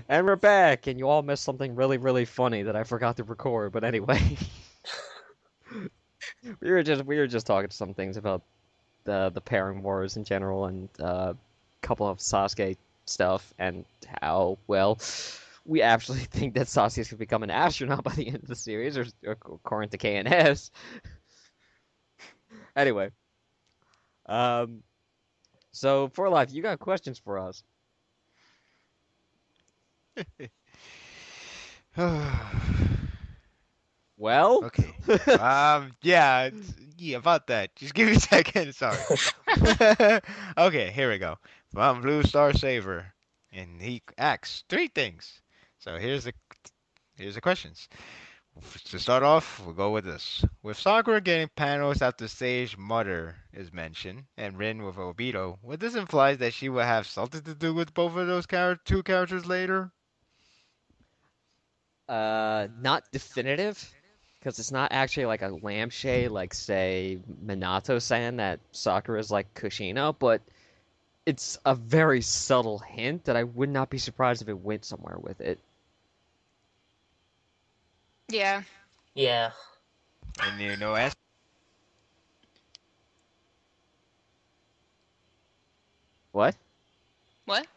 And we're back, and you all missed something really, really funny that I forgot to record. But anyway, we were just talking some things about the pairing wars in general, and a couple of Sasuke stuff, and how well we actually think that Sasuke could become an astronaut by the end of the series, or according to KNS. Anyway, um, so for life, you got questions for us? Well, Okay. Yeah, yeah, about that. Just give me a second. Sorry. Okay, here we go. From Blue Star Saver, and he asks three things. So here's the questions. To start off, we'll go with this. With Sakura getting panels after Sage Mother is mentioned, and Rin with Obito, what this implies that she will have something to do with both of those two characters later? not definitive, because it's not actually like a lampshade, like say Minato saying that Sakura is like Kushina, but it's a very subtle hint that I would not be surprised if it went somewhere with it. Yeah. Yeah. And you know, as What? What?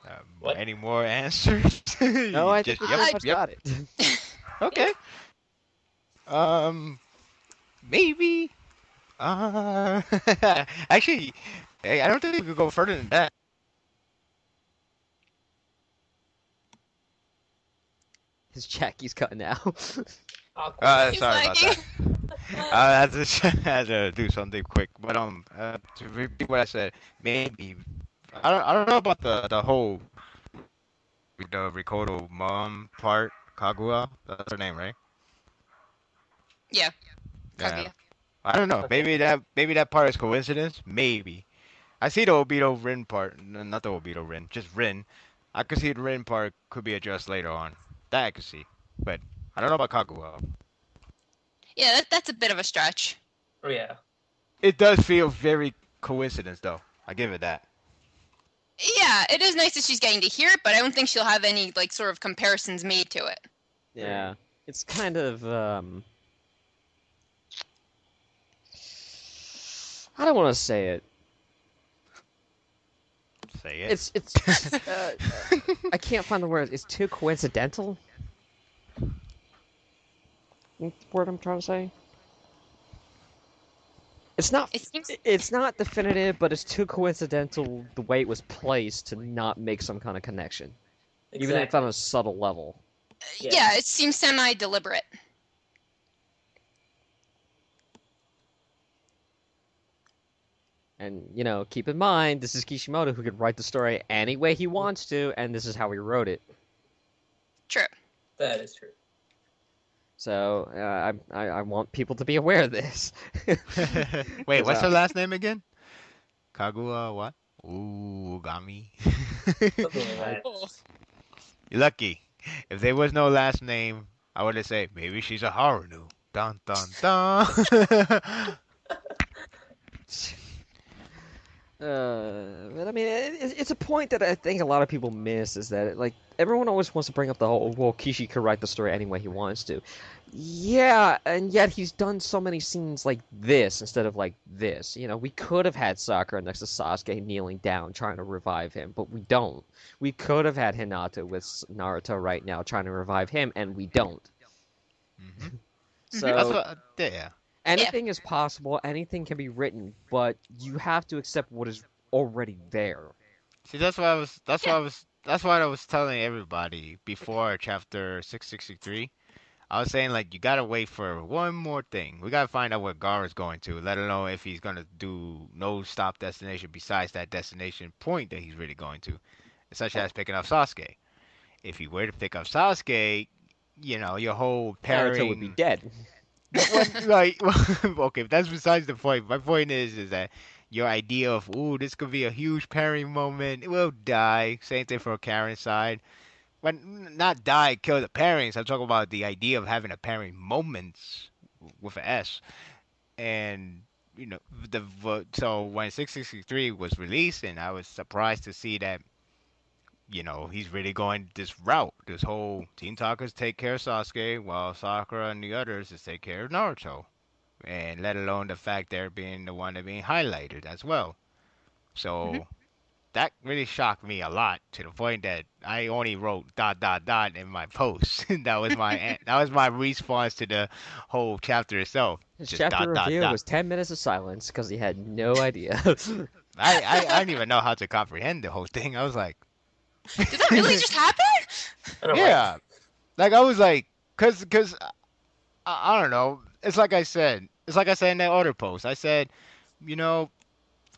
What? any more answers? No, I think Just we yep, pretty much yep. got it. Okay. Um, maybe. Uh, actually, hey, I don't think we could go further than that. His Jackie's cutting out. Awkward. He's Sorry about lagging. that. I had to had to do something quick, but to repeat what I said, maybe. I don't know about the whole the Rikoto mom part, Kaguya. That's her name, right? Yeah. Yeah. Kaguya. I don't know. Okay. Maybe that part is coincidence. Maybe. I see the Obito Rin part, not the Obito Rin, just Rin. I could see the Rin part could be addressed later on. That I could see, but I don't know about Kaguya. Yeah, that's a bit of a stretch. Oh, yeah. It does feel very coincidence, though. I give it that. Yeah, it is nice that she's getting to hear it, but I don't think she'll have any like sort of comparisons made to it. Yeah, it's kind of I don't want to say it. Say it. It's I can't find the word. It's too coincidental. What's the word I'm trying to say? It's not. It seems It's not definitive, but it's too coincidental the way it was placed to not make some kind of connection, even if it's on Exactly. a subtle level. yeah, it seems semi-deliberate. And keep in mind, this is Kishimoto who could write the story any way he wants to, and this is how he wrote it. True. That is true. So I want people to be aware of this. Wait, what's her Uh, last name again? Kaguya what? Ooh, Gami. Something like that. Oh. You're lucky. If there was no last name, I would have said maybe she's a Haruno. Dun dun dun. But I mean, it's a point that I think a lot of people miss is that like everyone always wants to bring up the whole well, Kishi could write the story any way he wants to. Yeah, and yet he's done so many scenes like this instead of like this. We could have had Sakura next to Sasuke kneeling down trying to revive him, but we don't. We could have had Hinata with Naruto right now trying to revive him, and we don't. Mhm. That's So what. Yeah. anything is possible, anything can be written, but you have to accept what is already there. See, that's why I was. That's why Yeah. I was. That's why I was telling everybody before chapter 663. I was saying like you gotta wait for one more thing. We gotta find out what Gar is going to. Let alone if he's gonna do no stop destination besides that destination point that he's really going to, such as picking up Sasuke. If he were to pick up Sasuke, your whole Naruto would be pairing. dead. Like, okay, that's besides the point. My point is that your idea of ooh, this could be a huge pairing moment, it will die. Same thing for Karen's side. But not die, kill the pairings. I'm talking about the idea of having a pairing moments with an S. And so when 663 was released, and I was surprised to see that he's really going this route. This whole Team Talkers take care of Sasuke, while Sakura and the others just take care of Naruto. And let alone the fact they're being the one that being highlighted as well. Hmm. So that really shocked me a lot to the point that I only wrote dot dot dot in my post. That was my response to the whole chapter itself. His Just chapter dot dot review dot. was 10 minutes of silence because he had no idea. I didn't even know how to comprehend the whole thing. I was like, Did that really just happen? I don't yeah, like I was like, cause I don't know. It's like I said. It's like I said in that other post. I said, you know,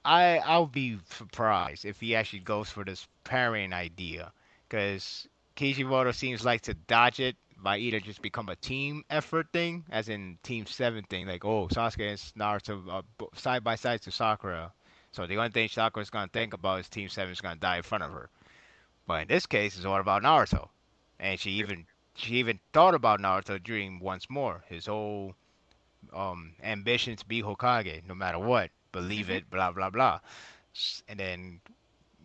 I'll be surprised if he actually goes for this pairing idea, because Kishimoto seems like to dodge it by either just become a team effort thing, as in Team Seven thing, like Sasuke and Naruto side by side to Sakura. So the only thing Sakura's gonna think about is Team Seven's gonna die in front of her. But in this case, it's all about Naruto, and she even thought about Naruto during once more his whole ambition to be Hokage, no matter what, believe Hmm. it, blah blah blah. And then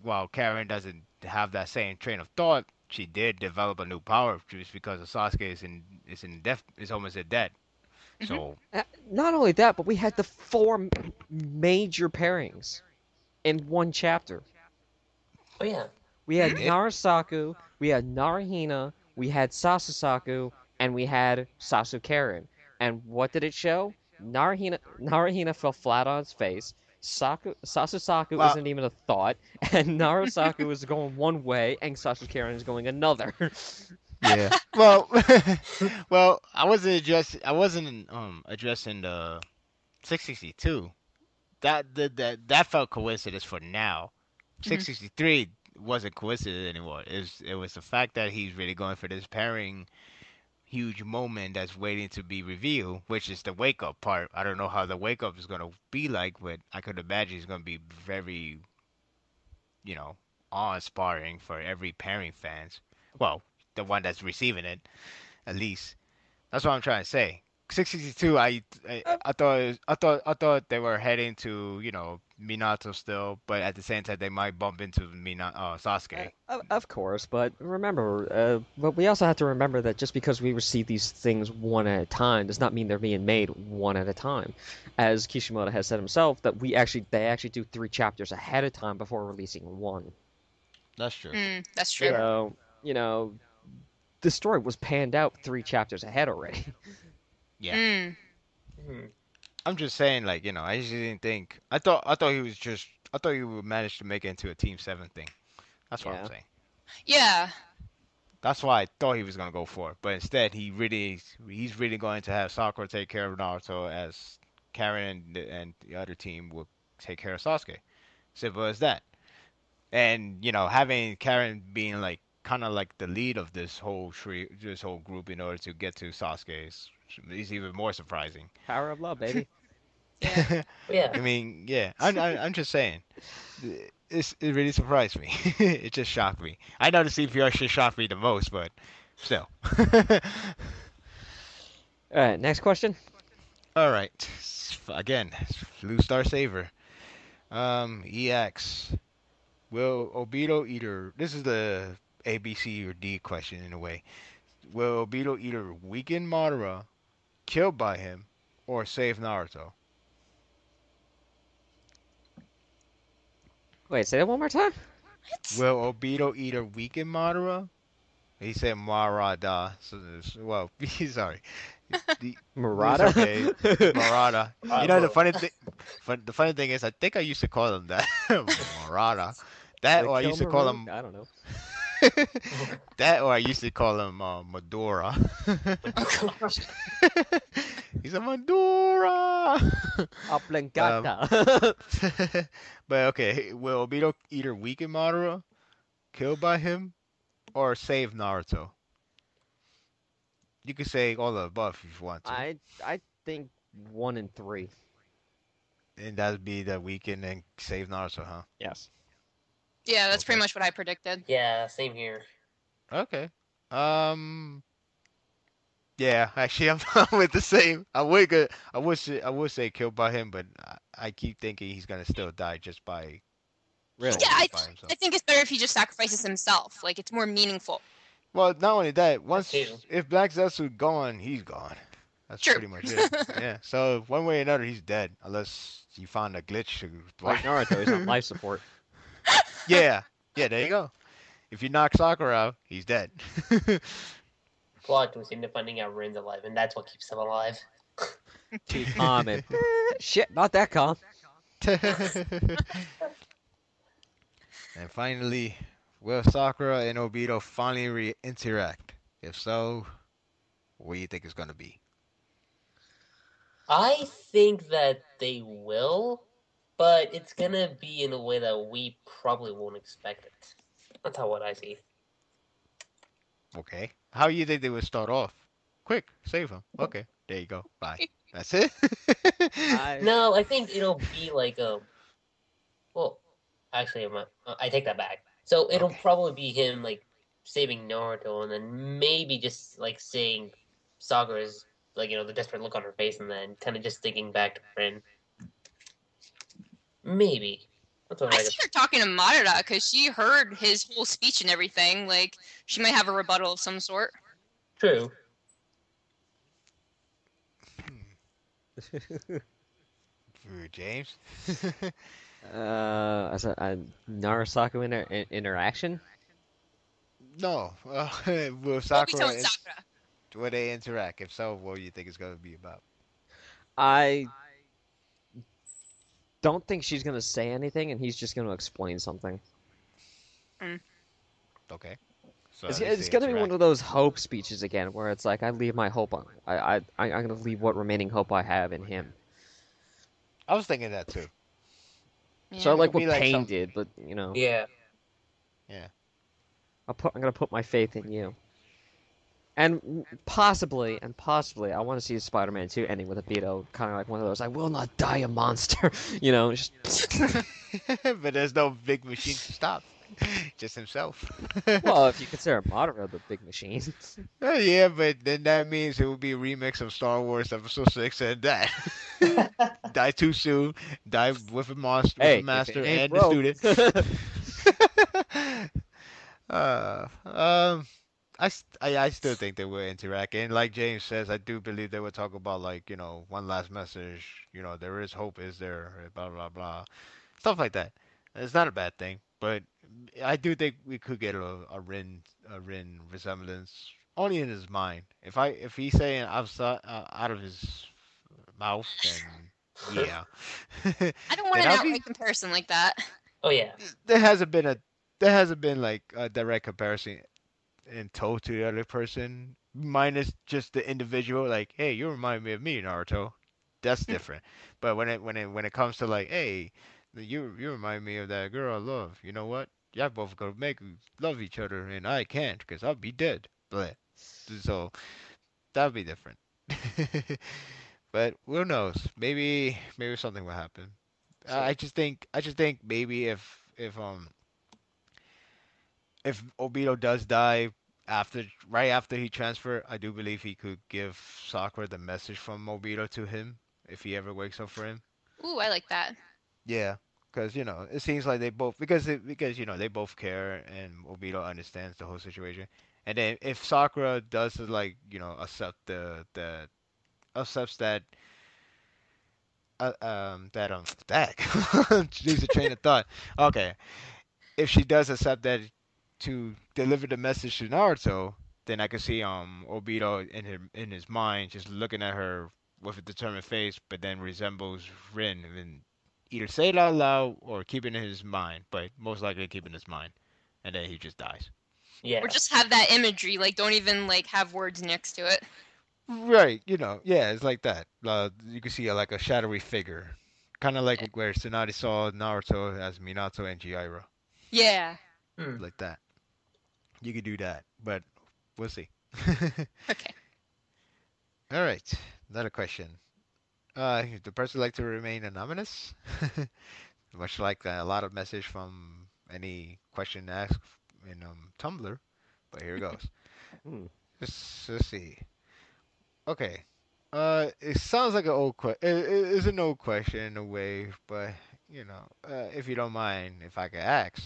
while Karen doesn't have that same train of thought, she did develop a new power just because of Sasuke is in death is almost dead. Hmm. So Not only that, but we had the four major pairings in one chapter. Oh yeah. We had it Narasaku, we had Narahina, we had Sasasaku, and we had Sasukaren. And what did it show? Narahina fell flat on its face. Sasusaku well isn't even a thought, and Narasaku is going one way, and Sasukaren is going another. yeah well I wasn't addressing the 662. That felt coincidence for now. Hmm. 663 wasn't coincidence anymore. It was the fact that he's really going for this pairing huge moment that's waiting to be revealed, which is the wake up part. I don't know how the wake up is gonna be like, but I could imagine it's gonna be very, you know, awe-inspiring for every pairing fans. Well, the one that's receiving it, at least. That's what I'm trying to say. 662, I thought they were heading to Minato still, but at the same time they might bump into Sasuke. Of course, but but we also have to remember that just because we receive these things one at a time does not mean they're being made one at a time. As Kishimoto has said himself, that they actually do 3 chapters ahead of time before releasing one. That's true. That's true. So, the story was panned out 3 chapters ahead already. Yeah. Mm. Hmm. I'm just saying, like, I just didn't think. I thought he would manage to make it into a Team Seven thing. That's what I'm Yeah. saying. Yeah. That's why I thought he was gonna go for it. But instead, he's really going to have Sakura take care of Naruto, as Karen and the other team will take care of Sasuke. Simple as that. And having Karen being like kind of like the lead of this whole group in order to get to Sasuke is even more surprising. Power of love, baby. Yeah. Oh yeah. I mean, yeah, I'm just saying, it really surprised me. It just shocked me. I know the CPR should shock me the most, but still. All right, next question. All right, again, Blue Star Saver. EX. Will Obito either? This is the A, B, C, or D question in a way. Will Obito either weaken Madara, killed by him, or save Naruto? Wait, say that one more time. What? Will Obito either weaken Madara? He said Marada. Well, sorry. It's Murata? okay. Marada. The Bravo. funny thing is, I think I used to call him that. Marada. That, The or I used to call Kilmaru? him. I don't know. That, or I used to call him Madora. Oh gosh. He's a Madora. Oblongata. But okay, will Obito either weaken Madara, killed by him, or save Naruto? You could say all of the above if you want to. I think 1 and 3. And that'd be the weaken and save Naruto, huh? Yes. Yeah, that's pretty Okay. much what I predicted. Yeah. Same here. Okay. Yeah, actually, I'm with the same. I would say killed by him, but I keep thinking he's gonna still die just by Really? Yeah, solely by himself. I think it's better if he just sacrifices himself. Like, it's more meaningful. Well, not only that, too. if Black Zetsu gone, he's gone. That's True. pretty much it. Yeah. So one way or another, he's dead unless you found a glitch. Like Naruto, he's on life support. Yeah. Yeah. There you go. If you knock Sakura out, he's dead. Plot twist into finding out Rin's alive, and that's what keeps him alive. Too calm and shit, not that calm. And finally, will Sakura and Obito finally interact? If so, what do you think it's gonna be? I think that they will, but it's gonna be in a way that we probably won't expect it. That's how what I see. Okay. How do you think they would start off? Quick, save him. Okay, there you go. Bye. That's it. No, I think it'll be like well, actually, I take that back. So it'll Okay. probably be him like saving Naruto, and then maybe just like seeing Sakura's like the desperate look on her face, and then kind of just thinking back to Rin. Maybe that's what I I see her talking to Madara because she heard his whole speech and everything. Like, she might have a rebuttal of some sort. True. James. As a Narasaku interaction. No. Will Obito Sakura and Sakura. will they interact? If so, what do you think it's gonna be about? I don't think she's gonna say anything, and he's just gonna explain something. Okay. So It's gonna be one of those hope speeches again, where it's like I leave my hope on. I'm gonna leave what remaining hope I have in him. I was thinking that too. Yeah. So like Could be what like Pain some- did, but Yeah. I'm gonna put my faith in you. And possibly, I want to see Spider-Man 2 ending with a Beto, kind of like one of those, I will not die a monster, just... But there's no big machine to stop. Just himself. Well, if you consider Madara the big machine. Yeah, but then that means it will be a remix of Star Wars Episode 6 and that. Die too soon, die with a monster, Hey, with a master if it ain't and the broke. student. I still think they will interact, and like James says, I do believe they will talk about like one last message. There is hope, is there? Blah blah blah, stuff like that. It's not a bad thing, but I do think we could get a Rin resemblance only in his mind. If he's saying outside out of his mouth, then yeah. I don't want Then an I'll be- outright comparison like that. Oh yeah. There hasn't been like a direct comparison and told to the other person, minus just the individual. Like, hey, you remind me of me, Naruto. That's different. But when it comes to like, hey, you remind me of that girl I love. You know what? Y'all both gonna make love each other, and I can't because I'll be dead. But so that would be different. But who knows? Maybe something will happen. I just think maybe if Obito does die right after he transferred, I do believe he could give Sakura the message from Obito to him if he ever wakes up for him. Ooh, I like that. Yeah, because it seems like they both because they both care and Obito understands the whole situation. And then if Sakura does like accept the accepts that that lose a train of thought. Okay, if she does accept that to deliver the message to Naruto, then I can see Obito in his mind just looking at her with a determined face, but then resembles Rin and either say it out loud or keep it in his mind, but most likely keep it in his mind, and then he just dies. Yeah. Or just have that imagery, like don't even like have words next to it. Right, yeah, it's like that. You can see like a shadowy figure, kind of like where Tsunade saw Naruto as Minato and Jiraiya, Yeah. like that. You could do that, but we'll see. Okay. All right, another question. The person like to remain anonymous, much like a lot of message from any question asked in Tumblr. But here it goes. Hmm. Let's see. Okay. It sounds like an old question. It's an old question in a way, but if you don't mind, if I could ask,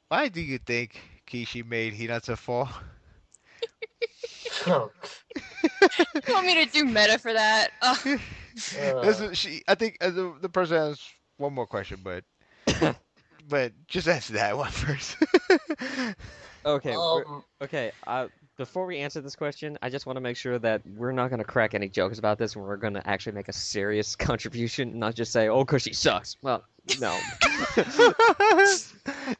why do you think Kishi made Hinata fall? Oh, You want me to do meta for that? This uh, is she. I think the person has one more question, but just answer that one first. Okay, um, okay. Before we answer this question, I just want to make sure that we're not gonna crack any jokes about this, and we're gonna actually make a serious contribution, not just say, "Oh, 'cause she sucks." Well, no.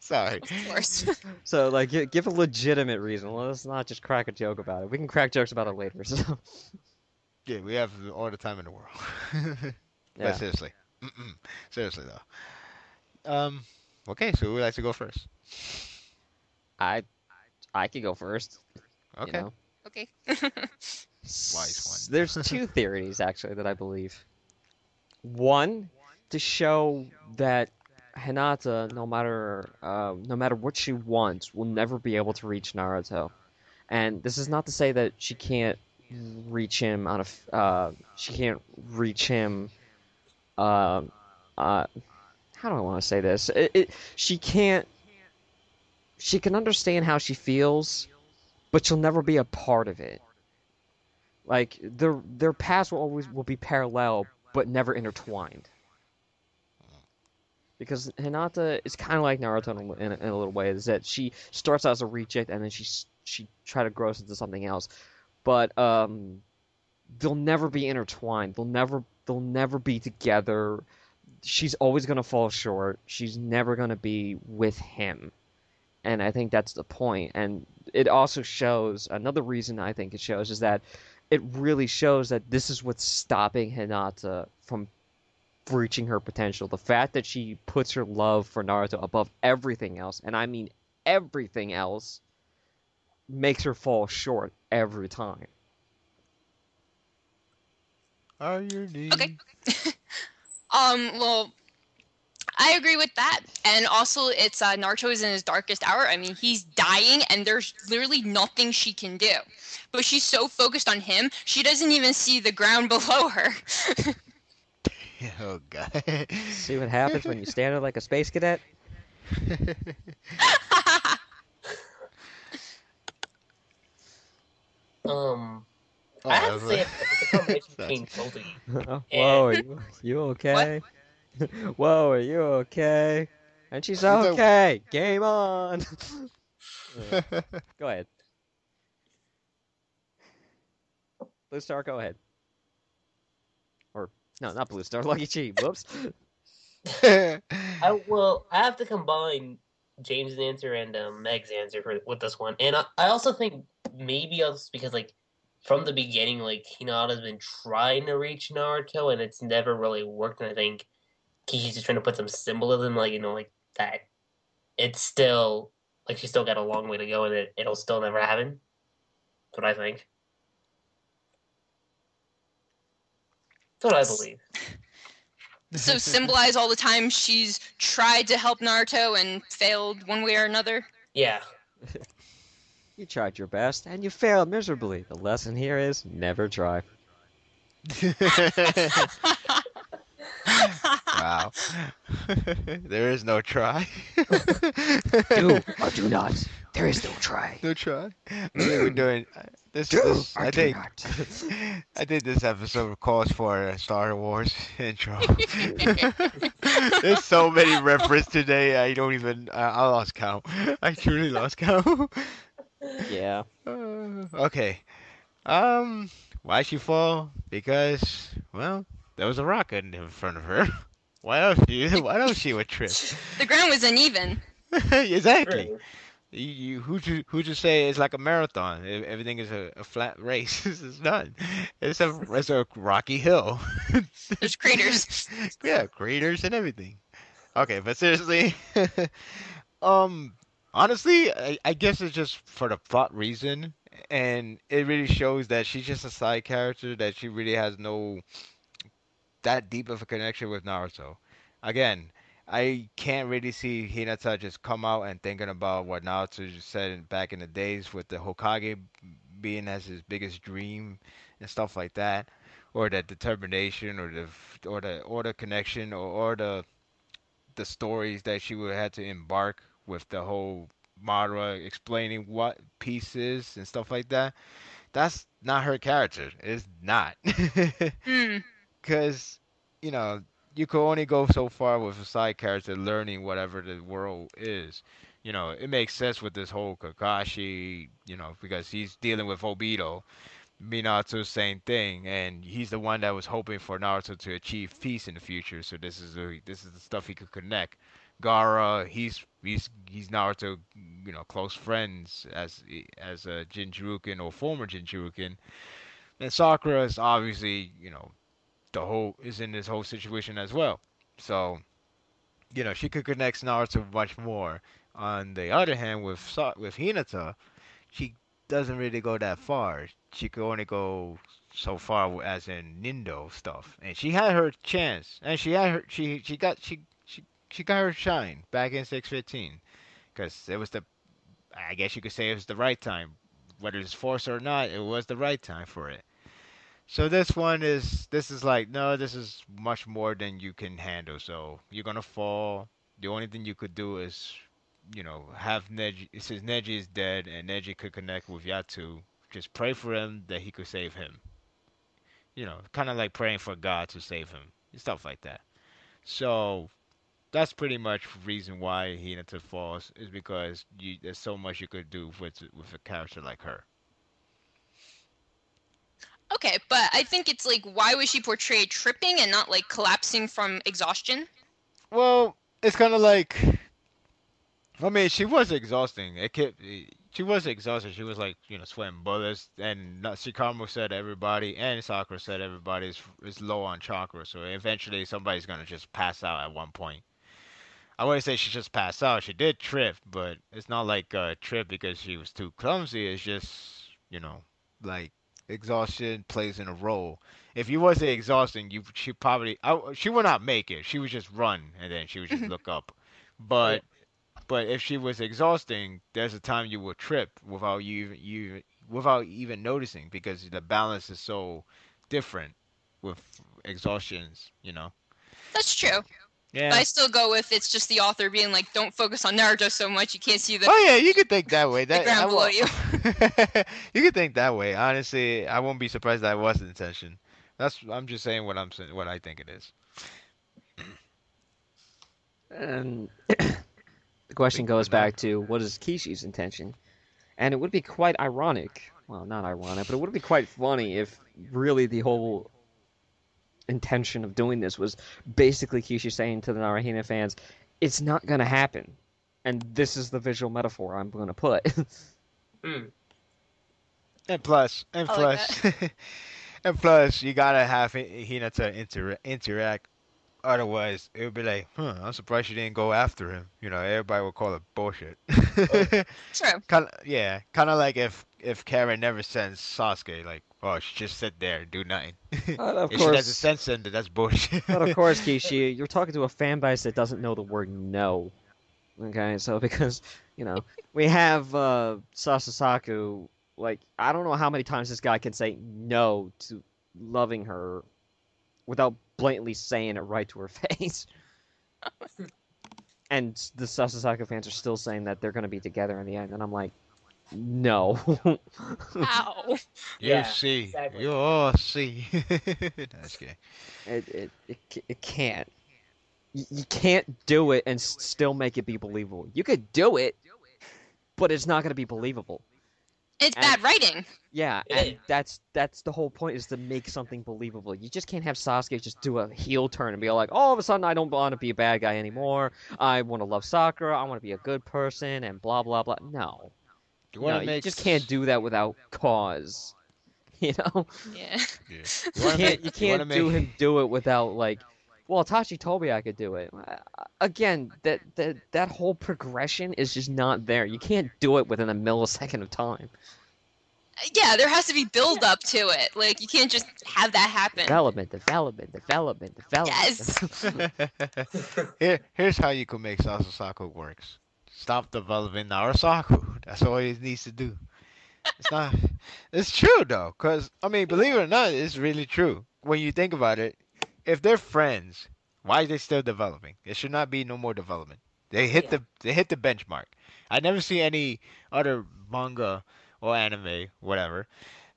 Sorry. Of course. So, like, give a legitimate reason. Let's not just crack a joke about it. We can crack jokes about it later. So, Yeah, we have all the time in the world. But yeah, seriously, seriously though. Okay, so who would like to go first? I I could go first. You Okay, know, Okay. wise one. There's two theories actually that I believe. One, to show that Hinata, no matter what she wants, will never be able to reach Naruto. And this is not to say that she can't reach him she can't reach him. Uh, uh, how do I want to say this? She can't. She can understand how she feels, but she'll never be a part of it. Like their paths will be parallel, but never intertwined. Because Hinata is kind of like Naruto in a little way, is that she starts out as a reject and then she try to grow into something else, but they'll never be intertwined. They'll never be together. She's always gonna fall short. She's never gonna be with him, and I think that's the point. And it also shows another reason I think it shows is that it really shows that this is what's stopping Hinata from reaching her potential. The fact that she puts her love for Naruto above everything else, and I mean everything else, makes her fall short every time. Are your Okay. needs? Well, I agree with that. And also, it's Naruto is in his darkest hour. I mean, he's dying, and there's literally nothing she can do. But she's so focused on him, she doesn't even see the ground below her. Oh God. See what happens when you stand there like a space cadet? um, Oh, I I have was to say like, it's a combination sorry. between both of you. Whoa, And are you okay? Whoa, are you okay? And she's It's a- okay. Game on. Go ahead. Blue Star, go ahead. Or no, not Blue Star. Lucky Chi. Whoops. I have to combine James' answer and Meg's answer with this one, and I also think maybe also because like from the beginning, like Hinata's been trying to reach Naruto, and it's never really worked. And I think Kishi's just trying to put some symbolism, like like that. It's still like she's still got a long way to go, and it'll still never happen. That's what I think. That's what I believe. So symbolize all the time she's tried to help Naruto and failed one way or another. Yeah. You tried your best and you failed miserably. The lesson here is never try. Wow. There is no try. Do or do not. There is no try. No try. I think we're doing this. Do this or I do think. not. I think this episode calls for a Star Wars intro. There's so many references today. I don't even. I lost count. I truly lost count. Yeah. Okay. Why she fall? Because well, there was a rock in front of her. Why else she? Why else she would trip? The ground was uneven. Exactly. True. Who to say it's like a marathon? Everything is a flat race. It's not. It's a rocky hill. There's craters. Yeah, craters and everything. Okay, but seriously, um, honestly, I guess it's just for the plot reason, and it really shows that she's just a side character that she really has no that deep of a connection with Naruto. Again, I can't really see Hinata just come out and thinking about what Naruto just said back in the days with the Hokage being as his biggest dream and stuff like that, or that determination, or the connection, or the the stories that she would have to embark with the whole Madara explaining what peace is and stuff like that. That's not her character. It's not. Hmm. Because, you know, you could only go so far with a side character learning whatever the world is. You know, it makes sense with this whole Kakashi, you know, because he's dealing with Obito. Minato, same thing, and he's the one that was hoping for Naruto to achieve peace in the future. So this is the stuff he could connect. Gaara, he's Naruto, you know, close friends as a Jinchurin or former Jinchurin, and Sakura is obviously, you know, the whole is in this whole situation as well. So you know, she could connect Naruto much more. On the other hand, with Hinata, she doesn't really go that far. She could only go so far as in Nindo stuff, and she had her chance, and she had her she got her shine back in 615, because it was the I guess you could say it was the right time, whether it's forced or not, it was the right time for it. So this is like no, this is much more than you can handle. So you're gonna fall. The only thing you could do is, you know, have Neji. It says Neji is dead, and Neji could connect with Yatu. Just pray for him that he could save him. You know, kind of like praying for God to save him, stuff like that. So that's pretty much reason why Hinata falls is because there's so much you could do with a character like her. Okay, but I think it's like, why was she portrayed tripping and not like collapsing from exhaustion? Well, it's kind of like I mean, she was exhausting. She was exhausted. She was like, you know, sweating bullets. And Shikamaru said everybody, and Sakura said everybody is low on chakra. So eventually somebody's gonna just pass out at one point. I wouldn't say she just passed out. She did trip, but it's not like a trip because she was too clumsy. It's just, you know, like exhaustion plays in a role. If you wasn't exhausting, she probably she would not make it. She would just run and then she would just look up. Yeah. But if she was exhausting, there's a time you will trip without without even noticing because the balance is so different with exhaustions, you know. That's true. But Yeah. I still go with it's just the author being like, don't focus on Naruto so much. You can't see the, Oh yeah, you could think that way. the That ground below you. you could think that way. Honestly, I won't be surprised that was the intention. I'm just saying what I'm saying, what I think it is. And the question goes back to what is Kishi's intention? And it would be quite ironic. Well, not ironic, but it would be quite funny if really the whole intention of doing this was basically Kishi saying to the Narahina fans, it's not going to happen. And this is the visual metaphor I'm going to put. Hmm. And plus, I like and plus, you gotta have Hinata interact. Otherwise, it would be like, I'm surprised you didn't go after him. You know, everybody would call it bullshit. True. Kind of like if Karen never sends Sasuke, like, oh, she just sit there and do nothing. Of If she doesn't course, send Sender, that's bullshit. but of course, Kishi, you're talking to a fan base that doesn't know the word no. Okay, so because, we have Sasasaku, like, I don't know how many times this guy can say no to loving her without blatantly saying it right to her face. And the Sasasaku fans are still saying that they're going to be together in the end, and I'm like, no. Ow. You Yeah, see, exactly. you all see. That's good. It can't. You can't do it and still make it be believable. You could do it, but it's not going to be believable. It's And- bad writing. Yeah, It and that's the whole point, is to make something believable. You just can't have Sasuke just do a heel turn and be like, all of a sudden I don't want to be a bad guy anymore. I want to love Sakura. I want to be a good person and blah blah blah. No, You no, want to you make just can't do that without cause. You know, Yeah. Yeah. you can't do him do it without like. Well, Tachi told me I could do it. Again, that whole progression is just not there. You can't do it within a millisecond of time. Yeah, there has to be build up to it. Like, you can't just have that happen. Development. Yes. Here's how you can make Sasasaku works. Stop developing Narasaku. That's all he needs to do. It's not. It's true though, cause I mean, believe it or not, it's really true. When you think about it, if they're friends, Why are they still developing? It should not be no more development. They hit Yeah. the benchmark. I never see any other manga or anime, whatever,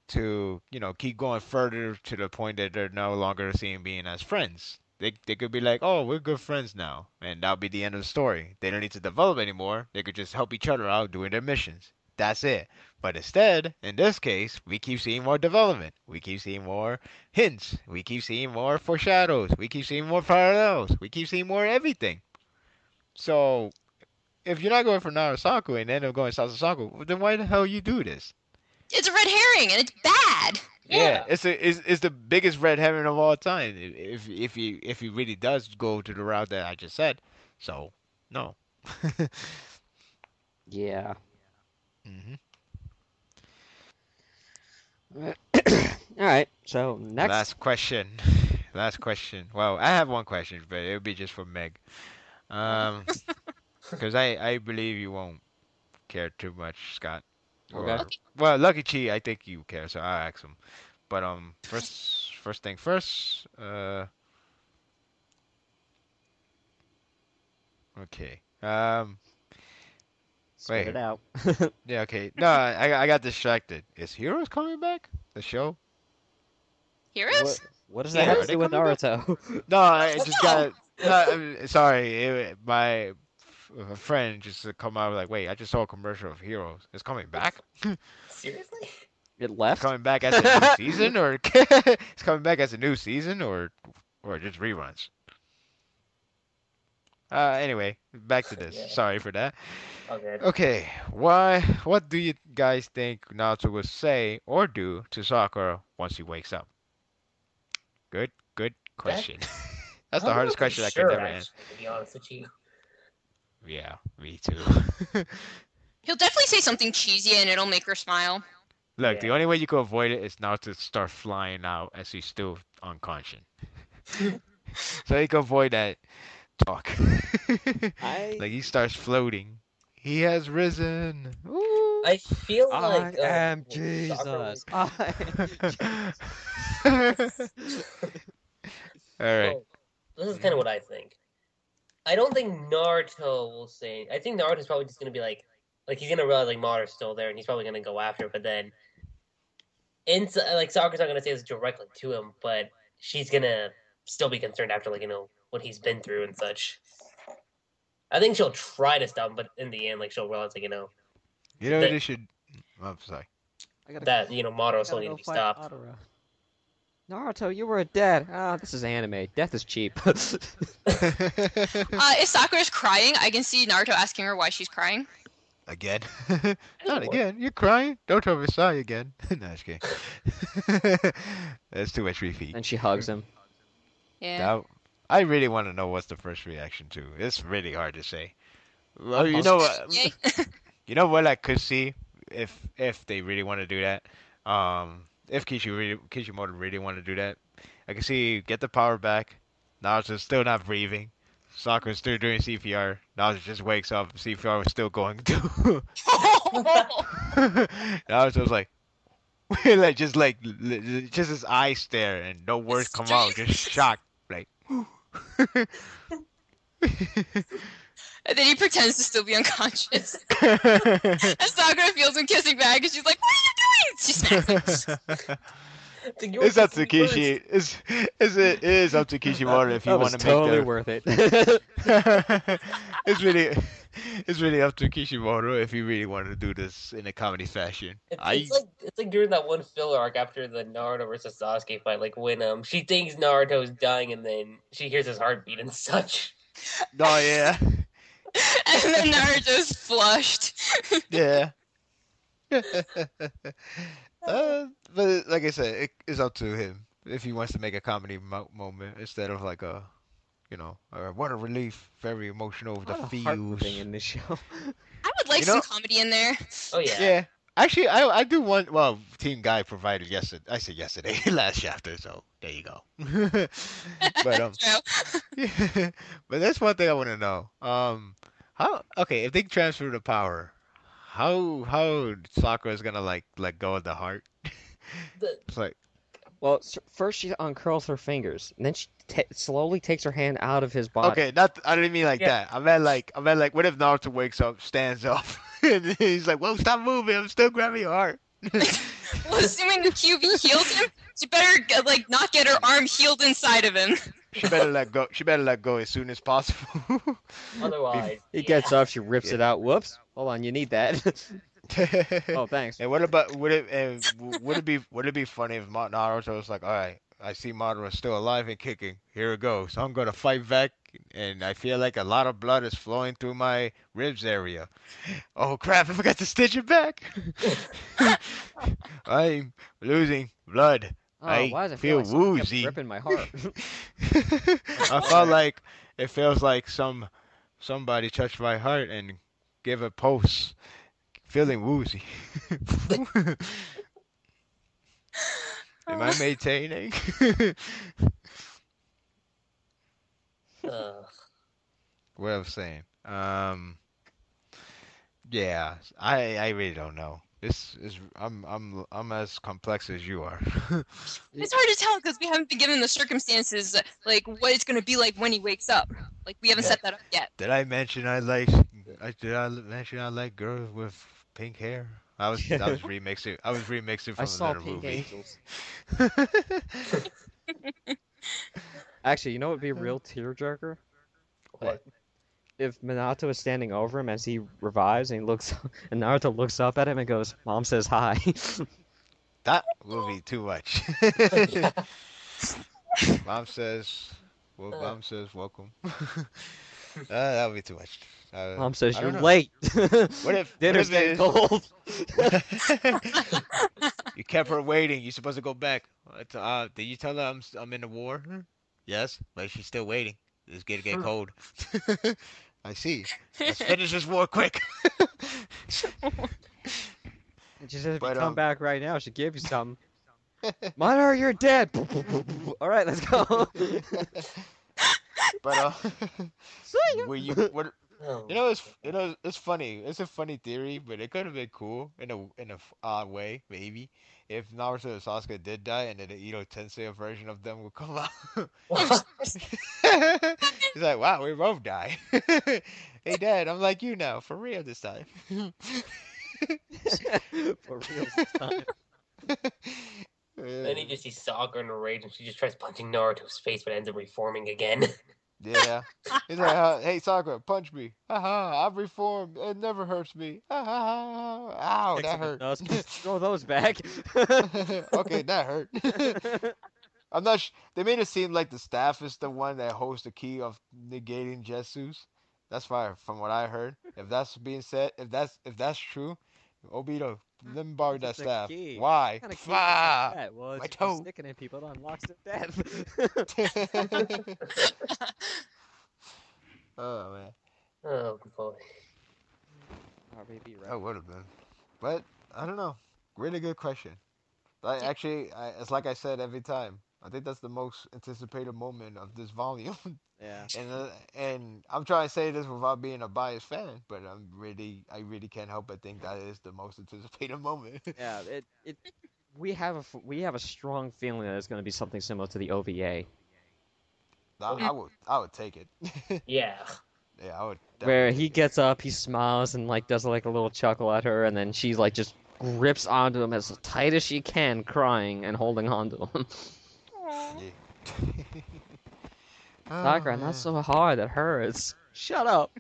to keep going further to the point that they're no longer seen being as friends. They could be like, oh, we're good friends now, and that'll be the end of the story. They don't need to develop anymore. They could just help each other out doing their missions. That's it. But instead, in this case, we keep seeing more development. We keep seeing more hints. We keep seeing more foreshadows. We keep seeing more parallels. We keep seeing more everything. So if you're not going for Narasaku and end up going Sasasaku, then why the hell you do this? It's a red herring and it's bad. Yeah, Yeah. it's the biggest red herring of all time. If he really does go to the route that I just said, so no. Yeah. hmm All right. So next. Last question. Last question. Well, I have one question, but it'll be just for Meg. Because I believe you won't care too much, Scott. Or Okay. Okay. well, Lucky Chi, I think you care, so I'll ask him. But first thing first. Okay. Spit wait. it out. Yeah. Okay. No, I got distracted. Is Heroes coming back? The show? Heroes? What does Yeah, that have are to they do with coming back? Naruto? No, I just No. got. No, I'm sorry. My a friend just come out like, wait, I just saw a commercial of Heroes. It's coming back. Seriously? It It's left. coming back as a new season, or it's coming back as a new season, or just reruns. Anyway, back to this. Yeah. Sorry for that. Okay. Okay, what do you guys think Naruto will say or do to Sakura once he wakes up? Good question. That's the I'm hardest not question I sure, could never answer. actually, to be honest with you. Yeah, me too. He'll definitely say something cheesy and it'll make her smile. Look, the Yeah. only way you can avoid it is now to start flying out as he's still unconscious. So you can avoid that talk. I Like he starts floating. He has risen. Ooh. I feel I like am Sakura Jesus. I All right. Well, this is kind of what I think. I don't think Naruto will say. I think Naruto's probably just gonna be like he's gonna realize like Madara's still there, and he's probably gonna go after. Her, but then, like Sakura's not gonna say this directly to him, but she's gonna still be concerned after what he's been through and such. I think she'll try to stop him, but in the end, like she'll realize You know that- they should. I'm sorry. gotta, that Madara I still gotta need go to be fight stopped. Madara. Naruto, you were dead. Ah, this is anime. Death is cheap. If Sakura's crying, I can see Naruto asking her why she's crying. Again? That'll Not work. again. You're crying. Don't tell me sorry again. No, just kidding. That's too much repeat. And she hugs him. Yeah. Now, I really want to know what's the first reaction to. It's really hard to say. Well, I'm you hungry. know what? Yay. You know what I could see if they really want to do that. If Kishimoto really want to do that, I could see get the power back. Naruto's still not breathing. Sakura's still doing CPR. Naruto just wakes up. CPR was still going too. Naruto's like, just his eyes stare and no words come out. Just shocked, like. And then he pretends to still be unconscious. And Sakura feels him kissing back, and she's like, "What are you doing?" She smacks him. It's up to Kishi. It is up to Kishimoto if you That want was to make totally the. worth it. It's really up to Kishimoto if he really wanted to do this in a comedy fashion. It's like during that one filler arc after the Naruto versus Sasuke fight, like when she thinks Naruto's dying and then she hears his heartbeat and such. Oh yeah, And then Naruto's flushed. yeah. But like I said, it's up to him if he wants to make a comedy moment instead of like what a relief, very emotional with A lot the of feels. heart thing in this show. I would like You some know- comedy in there. Oh yeah. Yeah. Actually, I do want. Well, Team Guy provided yesterday. I said yesterday, last chapter. So there you go. But True. yeah, but that's one thing I want to know. How? Okay, if they transfer the power, how Sakura is gonna like let go of the heart? The- It's like Well, first she uncurls her fingers, and then slowly takes her hand out of his body. Okay, not I didn't mean like Yeah. that. I meant like what if Naruto wakes up, stands up, and he's like, "Whoa, stop moving! I'm still grabbing your heart." Well, assuming the QB healed him, she better like not get her arm healed inside of him. She better let go. She better let go as soon as possible. Otherwise, He gets up, she rips it out. Whoops! Hold on, you need that. Oh, thanks. And what about would it be funny if Naruto was like, all right, I see Madara still alive and kicking. Here it goes. So I'm gonna fight back, and I feel like a lot of blood is flowing through my ribs area. Oh crap! I forgot to stitch it back. I'm losing blood. Oh, I why does it feel like someone kept woozy. ripping my heart? I felt like it feels like somebody touched my heart and gave a pulse. Feeling woozy. Am I maintaining? What I'm saying. Yeah, I really don't know. This is I'm as complex as you are. It's hard to tell because we haven't been given the circumstances, like what it's gonna be like when he wakes up. Like we haven't Yeah. set that up yet. Did I mention I mention I like girls with pink hair? I was remixing. I was remixing from I saw another pink movie. angels. Actually, you know what would be a real tearjerker? What? If Minato is standing over him as he revives and he looks and Naruto looks up at him and goes, "Mom says hi." That will be too much. Mom says, well, Mom says welcome. That would be too much. Mom says I you're don't know. late. What if Dinner's getting it- cold? You kept her waiting. You're supposed to go back. Did you tell her I'm in the war? Yes, but she's still waiting. It's gonna get cold. I see. Let's finish this war quick. And she says, if you But, come back right now, she'll give you something. Madara, you're dead. All right, let's go. But See ya. were you what? Oh, It's funny. It's a funny theory, but it could have been cool in a odd way, maybe, if Naruto and Sasuke did die, and then the Edo Tensei version of them would come out. He's like, wow, we both die. Hey, Dad, I'm like you now, for real this time. For real this time. Then you just see Sakura in a rage, and she just tries punching Naruto's face, but ends up reforming again. Yeah. He's like, hey, Sakura, punch me. Haha, I've reformed. It never hurts me. Ha ha ha. Ow, Kicks that him in hurt. the nose. Throw those back. Okay, that hurt. I'm not. They made it seem like the staff is the one that holds the key of negating Jetsus. That's fine, from what I heard. If that's being said, if that's true, Obito, let me borrow that It's a staff. key. Why? What kind of key is Fah! that? Well, my it's just toe. sticking in people that unlocks their death. Oh man, Oh boy. RBB, right? that would have been. But I don't know. Really good question. Actually, it's like I said every time. I think that's the most anticipated moment of this volume. Yeah. And I'm trying to say this without being a biased fan, but I really can't help but think that is the most anticipated moment. Yeah. We have a strong feeling that it's going to be something similar to the OVA, I would take it. Yeah. Yeah, I would. where definitely he take it. gets up, he smiles, and like does like a little chuckle at her, and then she like just grips onto him as tight as she can, crying and holding onto him. Yeah. Sakura, Oh, not man. so hard, that hurts. Shut up.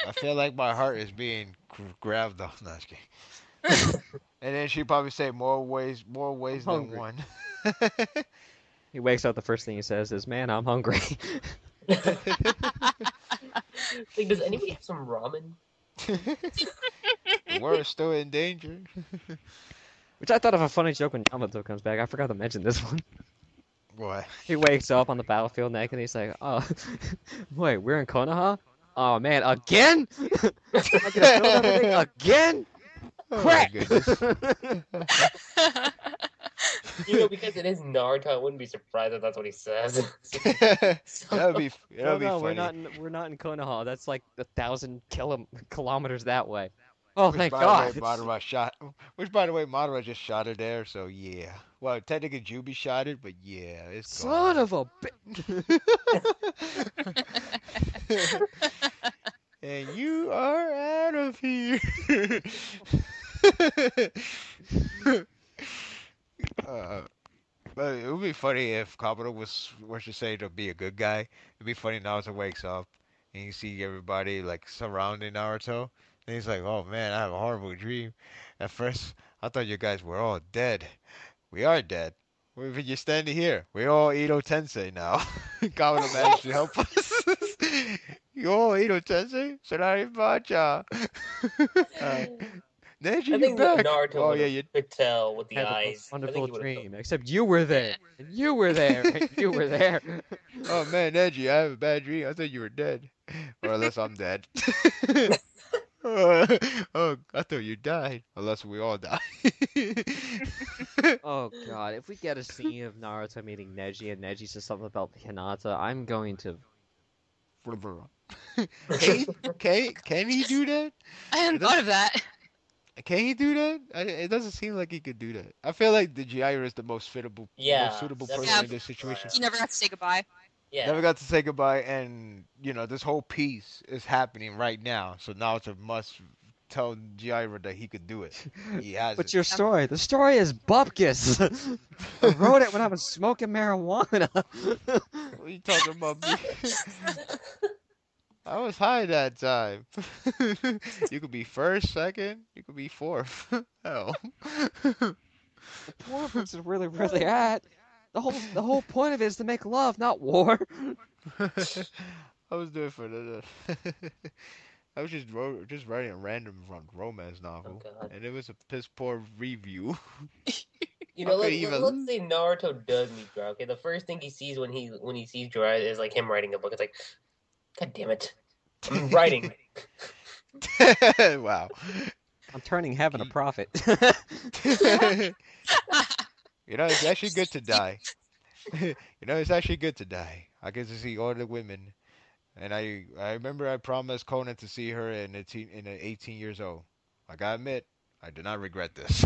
I feel like my heart is being grabbed off. No, just kidding. And then she probably say more ways than hungry. one. He wakes up, the first thing he says is, "Man, I'm hungry." Like, does anybody have some ramen? We're still in danger. Which I thought of a funny joke when Yamato comes back. I forgot to mention this one. What? He wakes up on the battlefield naked, and he's like, "Oh, wait, we're in Konoha? Oh man, again? I get to build everything again? Oh my Crap!" goodness. You know, because it is Naruto, I wouldn't be surprised if that's what he says. that would be No, funny. we're not in Konoha. That's like 1,000 kilometers that way. Oh, Which, thank by the way, God. Madara shot. Which, by the way, Madara just shot it there. So yeah. Well, technically, Juby shot it, but yeah, it's Son gone. of a bitch. And you are out of here. uh, but it would be funny if Kabuto was to say to be a good guy. It'd be funny Naruto wakes up and you see everybody like surrounding Naruto. And he's like, "Oh man, I have a horrible dream. At first, I thought you guys were all dead. We are dead. We're just standing here. We're all Ito Tensei now. Kabuto managed to help us. You all Ito Tensei? Sonari Bacha. Neji, I you think that back. Naruto Oh would yeah, have you. could tell with the Had the most eyes. I think wonderful he would have. dream, except you were there, and you were there, and you were there. Oh man, Neji, I have a bad dream. I thought you were dead. Or unless I'm dead. Oh, I thought you died. Unless we all die. Oh God, if we get a scene of Naruto meeting Neji and Neji says something about Hinata, I'm going to. Can he do that? I hadn't thought of that. Can he do that? It doesn't seem like he could do that. I feel like the Jiraiya is the most Yeah, most suitable that's- person Yeah. in this situation. He never got to say goodbye. Yeah. Never got to say goodbye, and this whole piece is happening right now. So Naruto must tell Jiraiya that he could do it. He has What's it. your story? The story is Bupkis. I wrote it when I was smoking marijuana. What are you talking about? I was high that time. You could be first, second. You could be fourth. Hell. The poor folks is really where they're at. The whole point of it is to make love, not war. I was doing for the. I was just writing a random romance novel, Oh, God. and it was a piss poor review. You know, Okay, let's say Naruto does meet Jiraiya. Okay, the first thing he sees when he sees Jiraiya is like him writing a book. It's like, God damn it, I'm writing. Wow. I'm turning heaven a profit. It's actually good to die. It's actually good to die. I get to see all the women, and I remember I promised Conan to see her in 18 years old. I gotta admit, I do not regret this.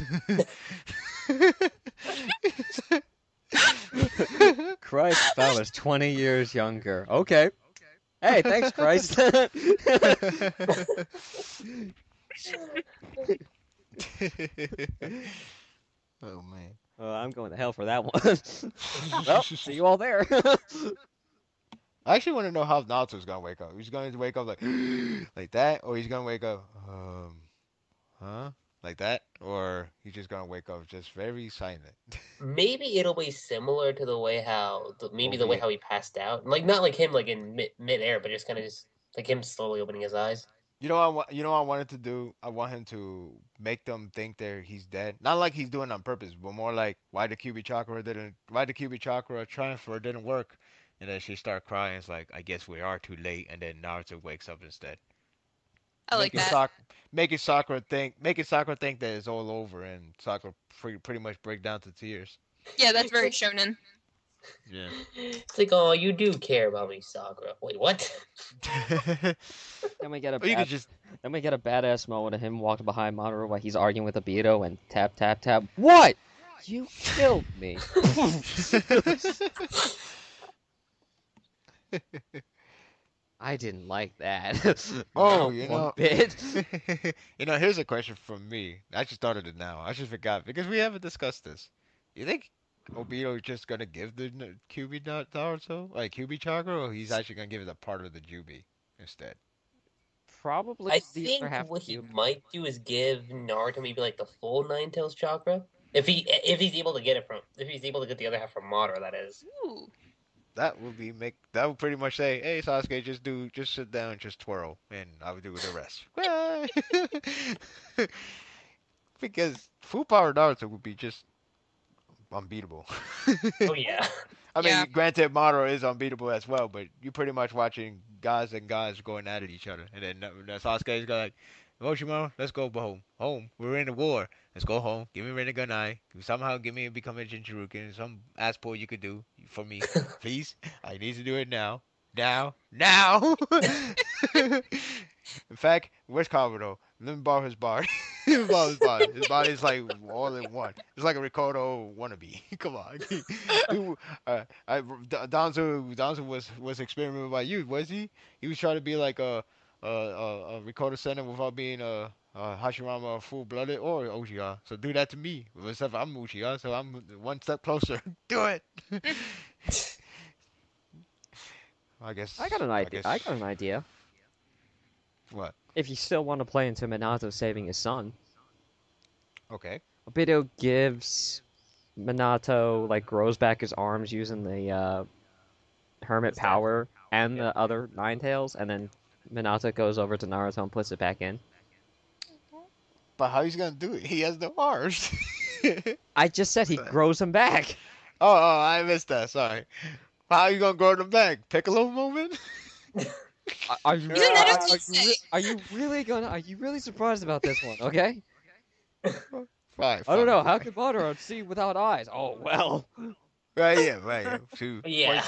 Christ, I was 20 years younger. Okay. Hey, thanks, Christ. Oh man. I'm going to hell for that one. Well, see you all there. I actually want to know how Naruto's gonna wake up. He's going to wake up like like that, or he's gonna wake up huh? Like that, or he's just gonna wake up just very silent. Maybe it'll be similar to the way how the way how he passed out. Like not like him like in mid-air, but just kind of just like him slowly opening his eyes. You know what I wanted to do? I want him to make them think that he's dead. Not like he's doing it on purpose, but more like why the QB chakra transfer didn't work. And then she start crying. It's like, I guess we are too late. And then Naruto wakes up instead. I like Making that. making Sakura think that it's all over, and Sakura pretty much break down to tears. Yeah, that's very shonen. Yeah. It's like, oh, you do care about me, Sakura. Wait, what? Then we get a Or you could just then we get a badass moment of him walking behind Mamoru while he's arguing with Obito and tap tap tap. What? You killed me. I didn't like that. Oh, Not you one know. bit. Here's a question from me. I just thought of it now. I just forgot because we haven't discussed this. You think Obito is just gonna give the QB Naruto, like QB chakra, or he's actually gonna give it a part of the Jubi instead? Probably I the think other half what of he you. might do is give Naruto maybe like the full Nine Tails chakra. If he's able to get it from if he's able to get the other half from Madara, that is. Ooh. That would pretty much say, hey Sasuke, just sit down, just twirl, and I would do the rest. Because full power Naruto would be just unbeatable. Oh yeah. I mean, Yeah. granted, Madara is unbeatable as well, but you're pretty much watching guys and guys going at each other, and then Sasuke is like, Orochimaru, let's go home. Home. We're in a war. Let's go home. Give me Rinnegan. Somehow give become a Jinchurukin. Some ass boy you could do for me, please. I need to do it now. Now. In fact, where's Kabuto? Let me borrow his body. Let me borrow his body. His body's like all in one. It's like a Ricardo wannabe. Come on. Donzo was experimented by you, was he? He was trying to be like a Ricardo Senna without being a Hashirama full blooded or Uchiha. So do that to me. Except I'm Uchiha, so I'm one step closer. Do it. I guess. I got an idea. guess- I got an idea. What? If you still want to play into Minato saving his son, Okay. Obito gives Minato like grows back his arms using the hermit power and the other Nine Tails, and then Minato goes over to Naruto and puts it back in. But how he's gonna do it? He has no arms. I just said he grows him back. Oh, I missed that. Sorry. How you gonna grow them back? Piccolo moment? Are you, Isn't that what you say? are you really gonna? Are you really surprised about this one? Okay. Fine. I don't know. How could Madara see without eyes? Oh well. Right, yeah. Shoot. Yeah.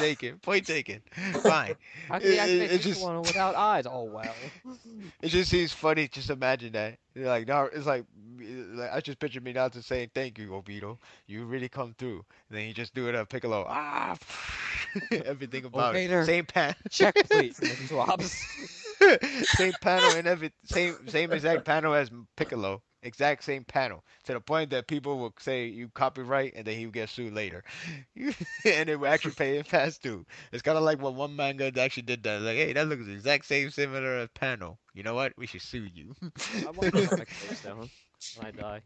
Point taken. Fine. How can he activate It this just- one without eyes? Oh well. It just seems funny. Just imagine that. Like, now it's like I just picture Minato saying, "Thank you, Obito. You really come through." And then you just do it at Piccolo. Everything about Vader. it. Same pan. Check please. And it drops. Same panel and same exact panel as Piccolo. Exact same panel. To the point that people will say you copyright and then he will get sued later. And they will actually pay him fast too. It's kind of like when one manga actually did that. Like, hey, that looks the exact same similar as panel. You know what? We should sue you. I want to comic face down when I die.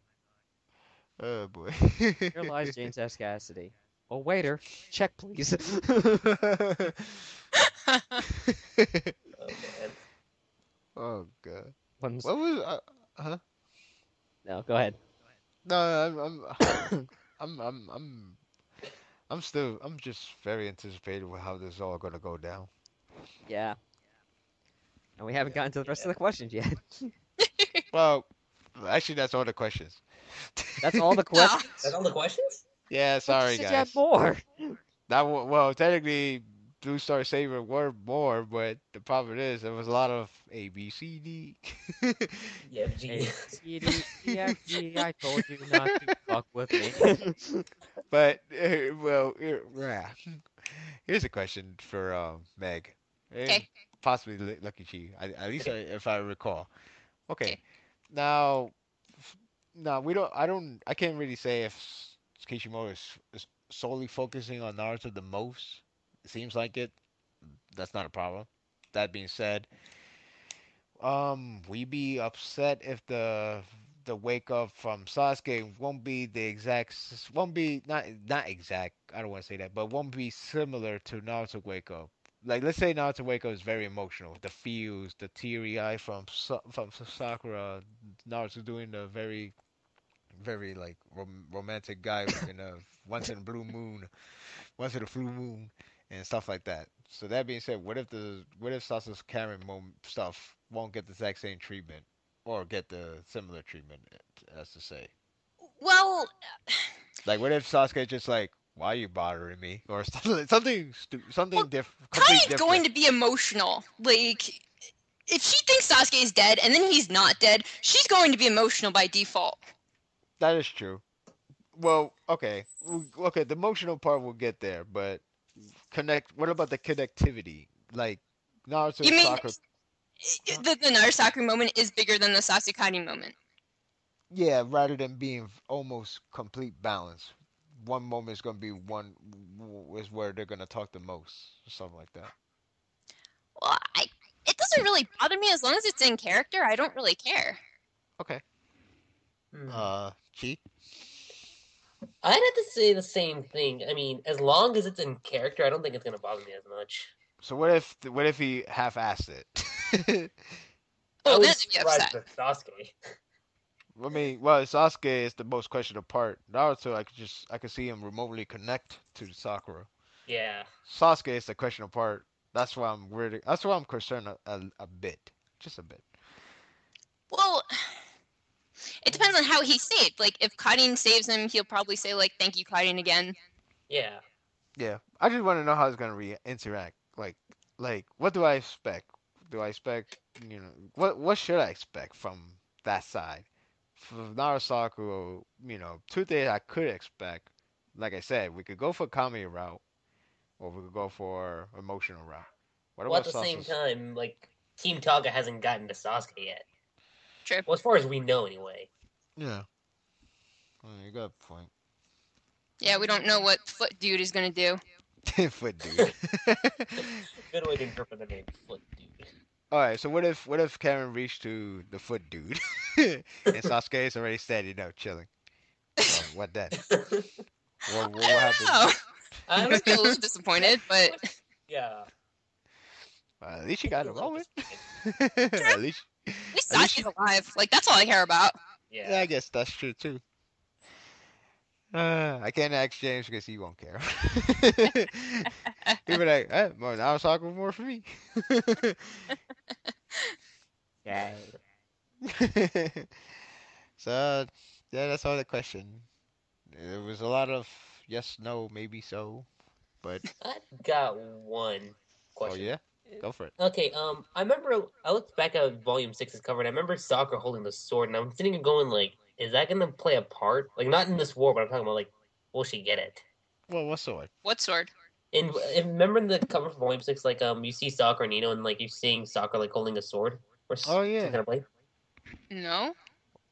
Oh boy. Here lies James S. Cassidy. Oh waiter, check please. Oh man. Oh god. One's- What was huh? No, go ahead. No, I'm just very anticipated with how this is all gonna go down. Yeah. And we haven't gotten to the rest of the questions yet. Well, actually, that's all the questions. That's all the Well, questions. That's all the questions? Yeah, sorry You said you guys. had more. Well, technically, Blue Star Saber were more, but the problem is there was a lot of A, B, C, D. Yeah, A, G. C, D, E, F, G, I told you not to fuck with me. But well, here's a question for Meg, and Okay. possibly Lucky Chi. At least if I recall. Okay. Okay. Now, we don't. I can't really say if Kishimoto is solely focusing on Naruto the most. It seems like it. That's not a problem. That being said, we be upset if the wake up from Sasuke won't be the exact won't be not exact. I don't want to say that, but won't be similar to Naruto wake up. Like, let's say Naruto wake up is very emotional. The feels, the teary eye from Sakura. Naruto doing the very like romantic guy in a once in a blue moon, once in a full moon, and stuff like that. So that being said, what if Sasuke's Karen stuff won't get the exact same treatment, or get the similar treatment, as to say? well, Like, what if Sasuke just like, why are you bothering me, or something something Well, different, Kai's completely going different. to be emotional. Like, if she thinks Sasuke is dead and then he's not dead, she's going to be emotional by default. That is true. Well, okay, okay. The emotional part will get there, but What about the connectivity? Like, Naruto You and mean Sakura. the Narasaki moment is bigger than the Sasukage moment? Yeah, rather than being almost complete balance. One moment is gonna be is where they're gonna talk the most, or something like that. Well, it doesn't really bother me as long as it's in character. I don't really care. Okay. Hmm. Chi? I'd have to say the same thing. I mean, as long as it's in character, I don't think it's gonna bother me as much. So what if he half-assed it? I Oh, was then I'd be surprised upset. with Sasuke. I mean, well, Sasuke is the most questionable part. Naruto, I could see him remotely connect to Sakura. Yeah. Sasuke is the questionable part. That's why I'm worried. That's why I'm concerned a bit, just a bit. Well, it depends on how he's saved. Like, if Karin saves him, he'll probably say, like, thank you, Karin, again. Yeah. Yeah, I just want to know how it's gonna interact. Like, like, what do I expect? Do I expect, what should I expect from that side? From Narasaku, two things I could expect. Like I said, we could go for comedy route, or we could go for emotional route. What Well, at about the same Sasuke? time, like Team Taga hasn't gotten to Sasuke yet. True. Well, as far as we know, anyway. Yeah, you got a point. Yeah, we don't know what Foot Dude is gonna do. Foot dude. Good way to interpret the name, Foot Dude. All right, so what if Karen reached to the foot dude, and Sasuke is already steady, chilling? Well, what then? What happens? Oh, I I'm don't a little disappointed, but Yeah. At least you got a moment. Yeah. at least, at least At least Sasuke's alive. Like that's all I care about. yeah, I guess that's true too. I can't ask James because he won't care. He'll be like, well, now it's talking more for me. Yeah. So, yeah, that's all the question. It was a lot of yes, no, maybe so, but I got one question. oh yeah, go for it. Okay, I remember I looked back at Volume 6's cover, and I remember Sakura holding the sword, and I'm sitting here going, like, is that gonna play a part? Like, not in this war, but I'm talking about, like, will she get it? Well, what sword? What sword? And remember in the cover for Volume 6, like, you see Sakura and Nino, and, like, you're seeing Sakura, like, holding a sword? Or Oh, yeah. some kind of blade? No.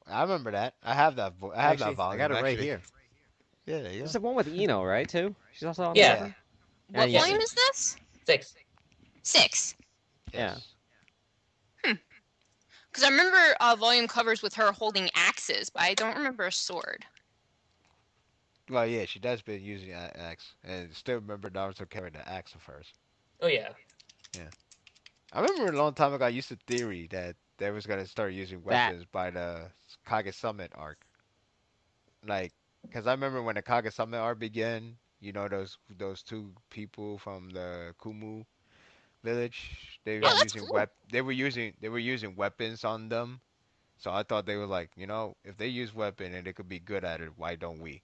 I remember that. I have that. I have Actually, that volume. I got it right actually. here. Yeah, there you There's go. the one with Ino, right? Too. She's also on Yeah. the cover? What yeah. volume is this? 6. 6. Yeah. Yes. Because I remember volume covers with her holding axes, but I don't remember a sword. Well, yeah, she does been using an axe, and still remember Naruto carrying the axe of hers. Oh, yeah. I remember a long time ago I used to theory that they was gonna start using weapons by the Kage Summit arc. Like, cause I remember when the Kage Summit arc began, those two people from the Kumu village, they were Oh, that's using cool. they were using weapons on them. So I thought they were like, if they use weapon and they could be good at it, why don't we?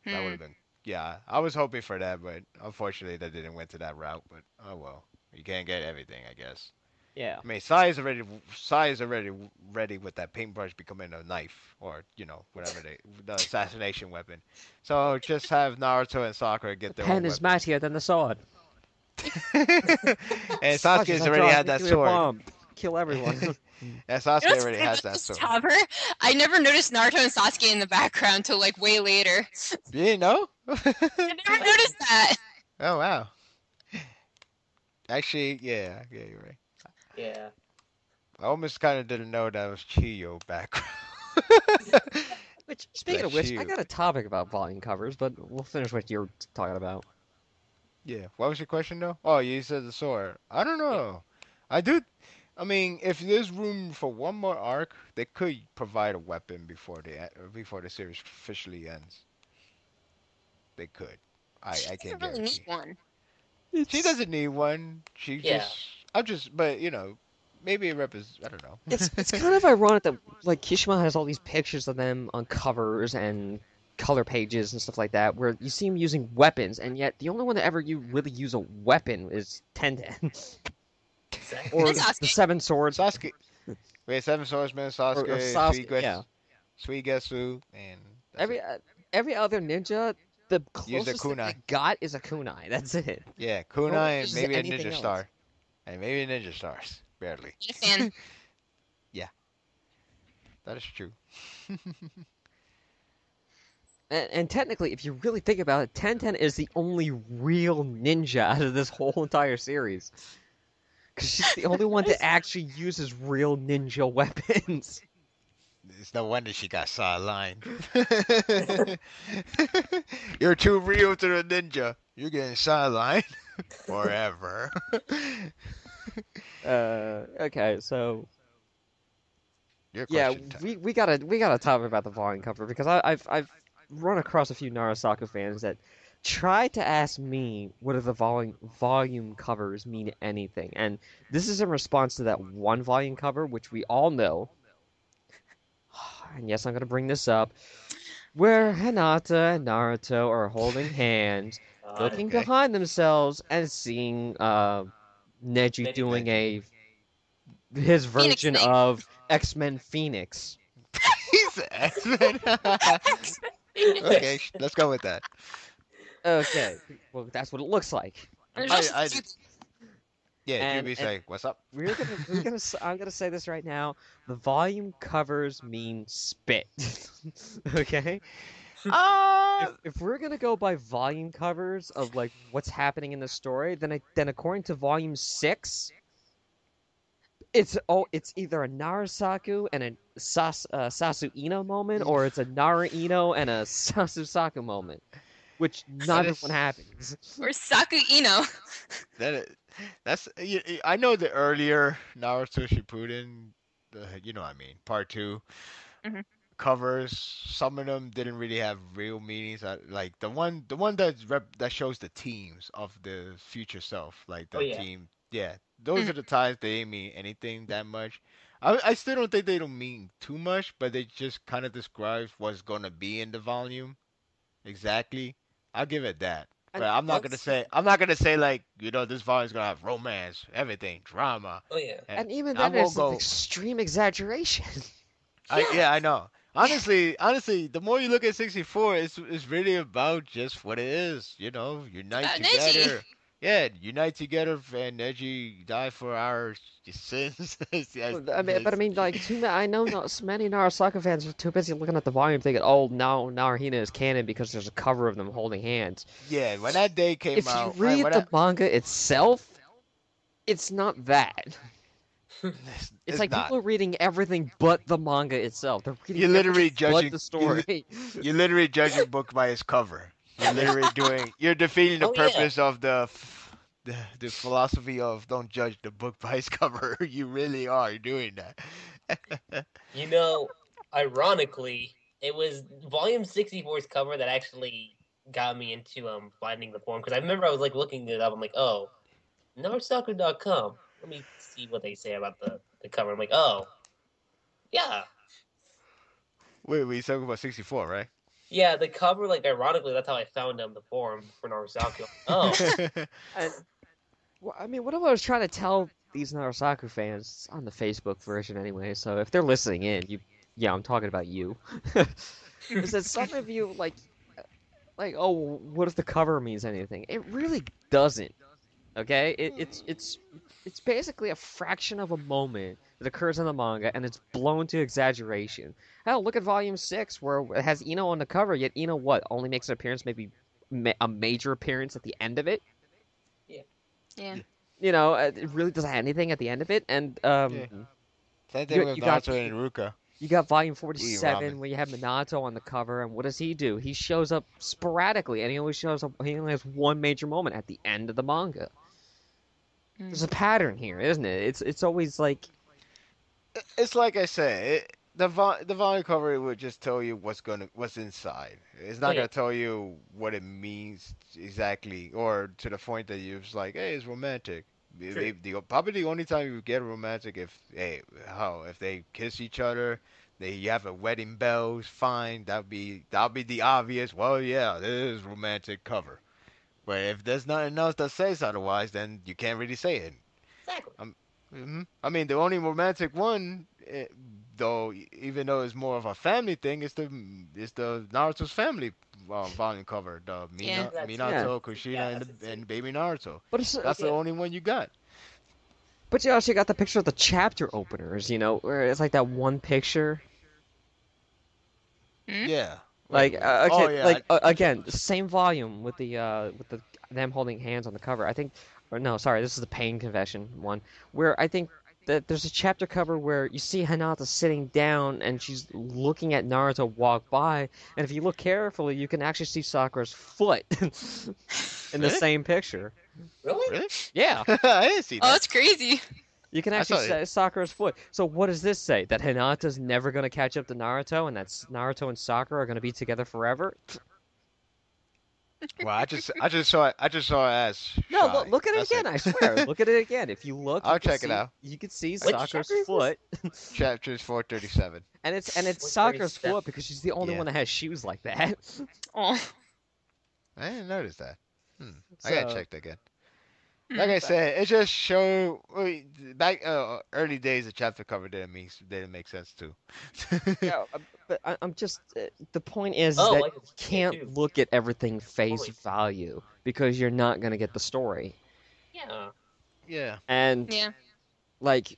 That would have been, yeah. I was hoping for that, but unfortunately, that didn't went to that route. But oh well, you can't get everything, I guess. Yeah. I mean, Sai is already ready with that paintbrush becoming a knife, or whatever the assassination weapon. So just have Naruto and Sakura get The their own pen is weapons. mightier than the sword. And Watch Sasuke's as I already draw a had that nuclear sword. bomb. Kill everyone. And Sasuke You know what's already funny has about that this sword. cover? I never noticed Naruto and Sasuke in the background till like way later. You didn't know? I never noticed that. Oh wow. Actually, yeah, you're right. Yeah. I almost kind of didn't know that was Chiyo background. Which, speaking of Bless which, you. I got a topic about volume covers, but we'll finish what you're talking about. Yeah. What was your question though? Oh, you said the sword. I don't know. I do. I mean, if there's room for one more arc, they could provide a weapon before the series officially ends. They could. She I doesn't can't really guarantee. need one. She doesn't need one. She Yeah. but maybe it represents. I don't know. It's kind of ironic that like Kishima has all these pictures of them on covers and color pages and stuff like that, where you see him using weapons, and yet the only one that ever you really use a weapon is Tenten Exactly. or And Sasuke. the Seven Swords. Sasuke. Wait, Seven Swordsman, Sasuke, Or Sasuke, yeah. Suigetsu, and that's it. Every other ninja, the Use a closest thing they kunai. got is a kunai. That's it. Yeah, No one kunai and uses maybe a anything ninja else. star, and maybe a ninja stars, barely. Not a fan. That is true. And technically, if you really think about it, Tenten is the only real ninja out of this whole entire series. Because she's the only one that actually uses real ninja weapons. It's no wonder she got sidelined. You're too real to the ninja. You're getting sidelined forever. Okay, so Your yeah, question time. we gotta talk about the volume cover because I've run across a few Narasaku fans that try to ask me whether the volume covers mean anything, and this is in response to that one volume cover, which we all know. And yes, I'm gonna bring this up, where Hinata and Naruto are holding hands, looking Okay. behind themselves and seeing Neji Neji doing his version thing. of X-Men Phoenix. He's X-Men. Okay, let's go with that. Okay, well that's what it looks like. There's I- also I- two- Yeah, And- Juby's and- like, what's up? I'm gonna say this right now. The volume covers mean spit. Okay? If we're gonna go by volume covers of like what's happening in the story, then according to volume 6, it's either a Narasaku and a Sasuino moment, or it's a Nara Ino and a Sasusaku moment, which neither is- one happens. or Saku Ino. I know the earlier Naruto Shippuden, you know what I mean, part 2 Mhm. covers. Some of them didn't really have real meanings. Like the one that shows the teams of the future self, like the Oh, yeah. team. Yeah, those Mhm. are the times they didn't mean anything that much. I still don't think they don't mean too much, but they just kind of describe what's gonna be in the volume exactly. I'll give it that. And But I'm not gonna say like, this volume's gonna have romance, everything, drama. Oh yeah. And even I then, won't it's an go. extreme exaggeration. I know. Honestly, the more you look at 64, it's really about just what it is. Unite about Neji. together. Yeah, unite together and Neji die for our sins. I mean, like, I know not so many Narasaka fans are too busy looking at the volume thinking, oh, now Narahina is canon because there's a cover of them holding hands. Yeah, when that day came If out, you read when the manga itself, it's not that. It's like not. people are reading everything but the manga itself. They're reading You're literally everything but judging the story. You're literally judging a book by its cover. You're literally you're defeating the Oh, yeah. purpose of the philosophy of don't judge the book by its cover. You really are doing that. Ironically, it was Volume 64's cover that actually got me into finding the forum, because I remember I was like looking it up. I'm like, oh, Narusaku.com. Let me see what they say about the cover. I'm like, oh, yeah. Wait, we talking about 64, right? Yeah, the cover, like, ironically, that's how I found the forum for Narusaku. Oh, And, well, I mean, what I was trying to tell these Narasaku fans on the Facebook version anyway, so if they're listening in, yeah, I'm talking about you. Is that some of you, like, oh, what if the cover means anything? It really doesn't. Okay? It's basically a fraction of a moment that occurs in the manga, and it's blown to exaggeration. Hell, look at Volume 6, where it has Ino on the cover, yet Ino, only makes an appearance, maybe a major appearance at the end of it? Yeah. It really doesn't have anything at the end of it, and, Same thing with you got- Naruto and Ruka. You got Volume ramen. 47 where you have Minato on the cover, and what does he do? He shows up sporadically, and he only has one major moment at the end of the manga. There's a pattern here, isn't it? It's always like, It's like I said, the volume cover would just tell you what's inside. It's not Oh, yeah. gonna tell you what it means exactly, or to the point that you're just like, hey, it's romantic. True. Probably the only time you get romantic if they kiss each other, you have a wedding bells, fine. That'll be the obvious. Well, yeah, this is romantic cover. But if there's nothing else that says otherwise, then you can't really say it. exactly. I mean, the only romantic one, though, even though it's more of a family thing, is the Naruto's family volume cover. The Yeah. Minato, Kushina, Yeah, and, that's and baby Naruto. but it's, That's the yeah. only one you got. but you also got the picture of the chapter openers, where it's like that one picture. Hmm? Yeah. Like, Wait, okay, oh, yeah, again, the same volume with the them holding hands on the cover. I think, or no, sorry, this is the Pain Confession one, where I think that there's a chapter cover where you see Hinata sitting down and she's looking at Naruto walk by, and if you look carefully, you can actually see Sakura's foot in the Really? same picture. Really? Really? Yeah, I didn't see Oh, that. that's crazy. you can I actually saw see Sakura's foot. So what does this say? That Hinata's never going to catch up to Naruto, and that Naruto and Sakura are going to be together forever? Well, I just saw it as No, shy. look at it That's again. I swear. Look at it again. If you look, I'll you can check it see- out. You can see Which Sakura's chapter is this? foot, Chapters 437. and it's Which Sakura's 37? foot because she's the only Yeah. one that has shoes like that. Oh. I didn't notice that. I gotta So- check that again. Like I Mm. said, it just showed back early days. The chapter cover didn't make sense too. Yeah, but I'm just the point is Oh, that I you can see that can't too. look at everything face Point. value because you're not gonna get the story. Yeah. Yeah, And Yeah. like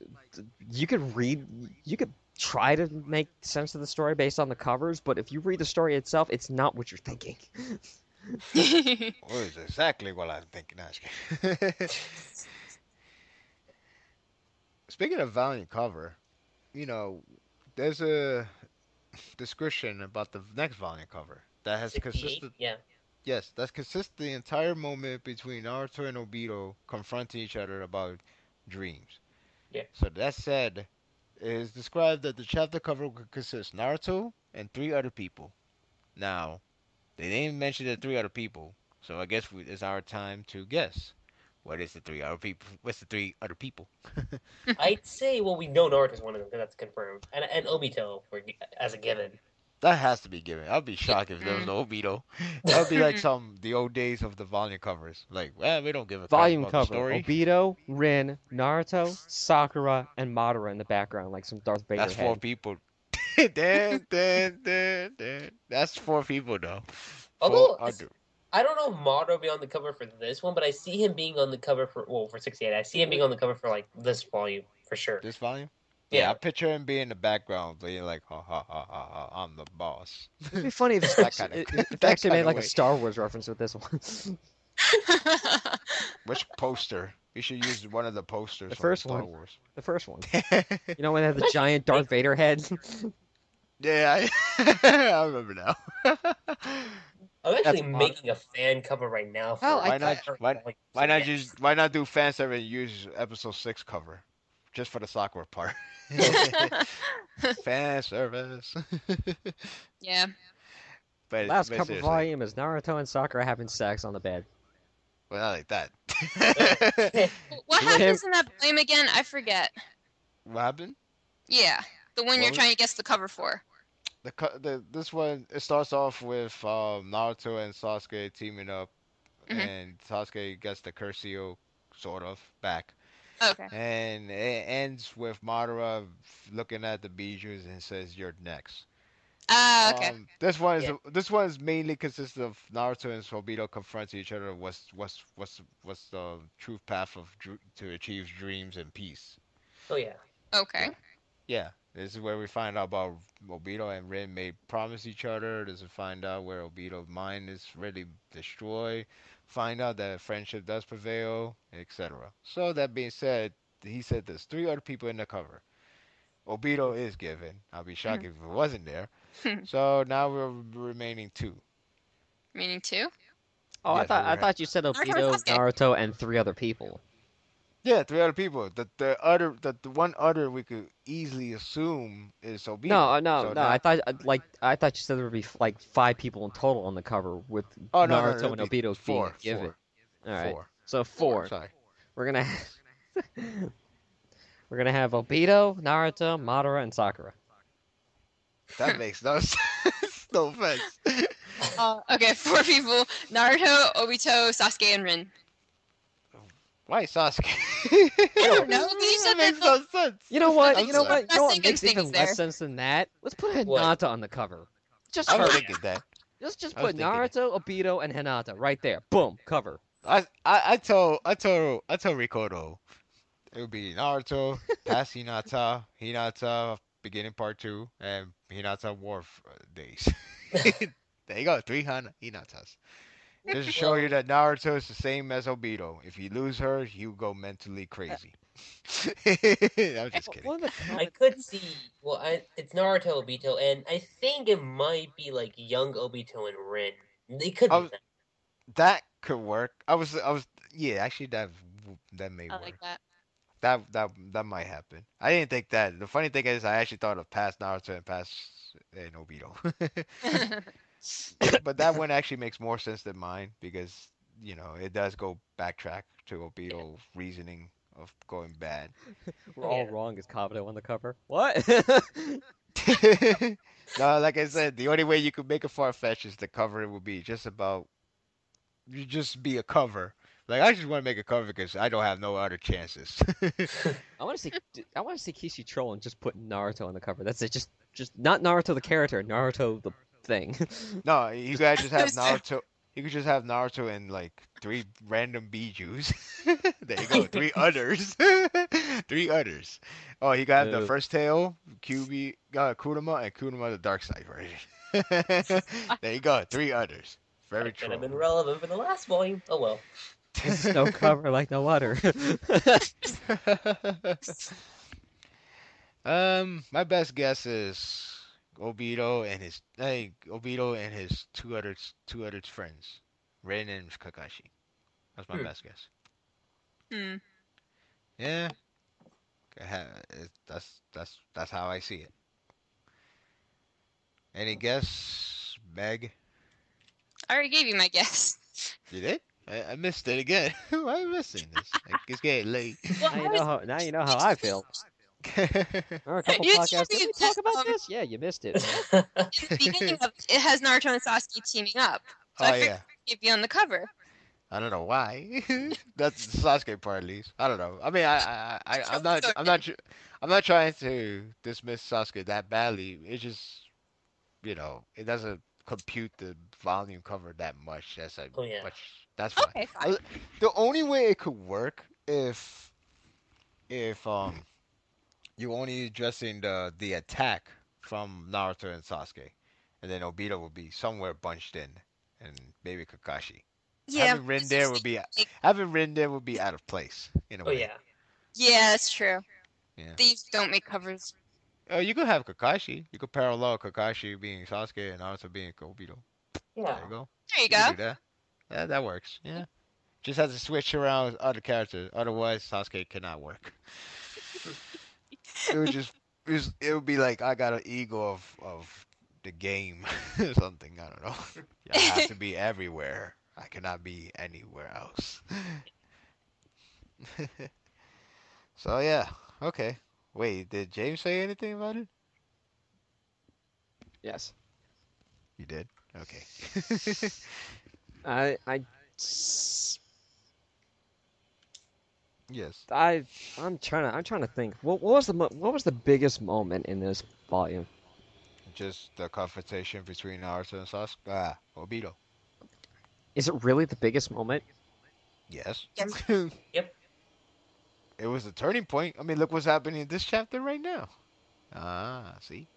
you could try to make sense of the story based on the covers, but if you read the story itself, it's not what you're thinking. well, it's exactly what I'm thinking. No, just kidding. Speaking of Valiant cover, you know, there's a description about the next Valiant cover that has 68. consisted. Yeah. Yes, that's consist the entire moment between Naruto and Obito confronting each other about dreams. Yeah. So that said, it is described that the chapter cover could consist Naruto and three other people. Now, they didn't mention the three other people, so I guess it's our time to guess. What is the three other people? What's the three other people? I'd say well we know Naruto's one of them because that's confirmed, and Obito as a given. That has to be given. I'd be shocked if there was Mm. no Obito. That would be like the old days of the volume covers. Like, well, we don't give a crap Volume about the cover: story. Obito, Rin, Naruto, Sakura, and Madara in the background, like some Darth Vader That's four head. people. Dan. That's four people though. Four Although other. I don't know if Madara will be on the cover for this one, but I see him being on the cover for 68. I see him being on the cover for like this volume for sure. This volume? Yeah. I picture him being in the background, being like, ha ha ha ha ha, I'm the boss. It'd be funny if That actually, kinda- if that actually made kinda like way. a Star Wars reference with this one. Which poster? We should use one of the posters The from first Star one. Wars. The first one. You know when they have the What? giant Darth Vader head? Yeah, I remember now. I'm actually Madara. making a fan cover right now. For Hell, Why not? Why not Yeah. just? Why not do fan service and use episode 6 cover, just for the Sakura part? Fan service. Yeah. Last but cover seriously, volume is Naruto and Sakura having sex on the bed. well, not like that. What Him- happens in that volume again? I forget. What happened? Yeah, the one you're What was- trying to guess the cover for. This one, it starts off with Naruto and Sasuke teaming up, Mhm. and Sasuke gets the Curcio sort of back, Okay. and it ends with Madara looking at the Bijus and says, "You're next." Ah, okay. This one is mainly consists of Naruto and Obito confronting each other. What's the true path of to achieve dreams and peace? Oh yeah. Okay. Yeah, this is where we find out about Obito and Rin may promise each other. This is find out where Obito's mind is really destroyed. Find out that friendship does prevail, etc. So that being said, he said there's three other people in the cover. Obito is given. I'll be shocked if it wasn't there. So now we're remaining two. Meaning two? Oh, Yes, I we're thought you said Naruto and Obito, Sasuke. Naruto, and three other people. Yeah, three other people. The one other we could easily assume is Obito. No. So now- I thought you said there would be like 5 people in total on the cover with Oh, no, Naruto it'll and be Obito four, being given. four. All right, Four. so 4. Sorry. We're gonna we're gonna have Obito, Naruto, Madara, and Sakura. That makes no sense. No offense. Okay, 4 people: Naruto, Obito, Sasuke, and Rin. Why Sasuke? I don't know. You said That makes that no sense. You know what? I'm You know sorry. what? You know what Best makes even instincts less there. sense than that? Let's put What? Hinata on the cover. Just I was her. thinking that. Just I was put thinking that. Naruto, Obito, and Hinata right there. Boom, cover. I told Rikoto it would be Naruto, past Hinata beginning part 2, and Hinata War days. There you go, 3 Hinatas. Just to show you that Naruto is the same as Obito. If you lose her, you go mentally crazy. I'm just kidding. One of the I comments- could see. Well, it's Naruto, Obito, and I think it might be like young Obito and Rin. They could. I Be was- that. That could work. Yeah, actually that may I work. like that. That might happen. I didn't think that. The funny thing is, I actually thought of past Naruto and past Obito. But that one actually makes more sense than mine because it does go backtrack to Obito reasoning of going bad. We're all Yeah. wrong. Is Kabuto on the cover? What? No, like I said, the only way you could make a far fetched is the cover would be just be a cover Like I just want to make a cover because I don't have no other chances. I want to see Kishi troll and just put Naruto on the cover. That's it. Just not Naruto the character, Naruto the thing. No, you guys just have Naruto. You could just have Naruto and like 3 random Bijus. There you go, 3 others. 3 others. Oh, he got the No. first tail, QB, Kurama, and Kurama the dark side version. There you go, 3 others. Very That could true. have been relevant for the last volume. Oh well. This is no cover like no other. My best guess is Obito and his two other friends, Ren and Kakashi. That's my best guess. Hmm. Yeah, that's how I see it. Any guess, Meg? I already gave you my guess. You did? I missed it again. Why am I missing this? Like, it's getting late. Now you know how I feel. Or a couple You podcasts. told Did me we talk that, about this? Yeah, you missed it. In the beginning of it has Naruto and Sasuke teaming up. So Oh I figured yeah. it'd be on the cover. I don't know why. That's the Sasuke part, at least. I don't know. I mean, I'm not trying to dismiss Sasuke that badly. It's just, it doesn't compute the volume cover that much. Oh, yeah. That's why. Okay, fine. The only way it could work if you only addressing the attack from Naruto and Sasuke, and then Obito would be somewhere bunched in, and maybe Kakashi. Yeah. Having Rin there would be out of place in a Oh way. yeah. Yeah, that's true. Yeah. These don't make covers. You could have Kakashi. You could parallel Kakashi being Sasuke and Naruto being Obito. Yeah. There you go. There you You can go. do that. Yeah, that works. Yeah. Just have to switch around with other characters. Otherwise, Sasuke cannot work. It would be like I got an ego of the game or something. I don't know. I have to be everywhere. I cannot be anywhere else. So yeah, okay. Wait, did James say anything about it? Yes. You did. Okay. I Yes. I'm trying to think. What was the biggest moment in this volume? Just the confrontation between Naruto and Sasuke. Obito. Is it really the biggest moment? Yes. Yes. Yep. It was a turning point. I mean, look what's happening in this chapter right now. See?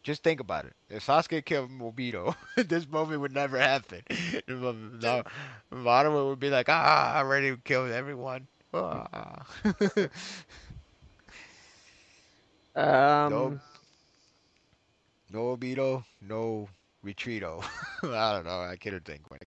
Just think about it. If Sasuke killed Obito, this moment would never happen. No, Madara would be like, I already killed everyone. Ah. No, no Obito, no Retreato. I don't know. I can't think when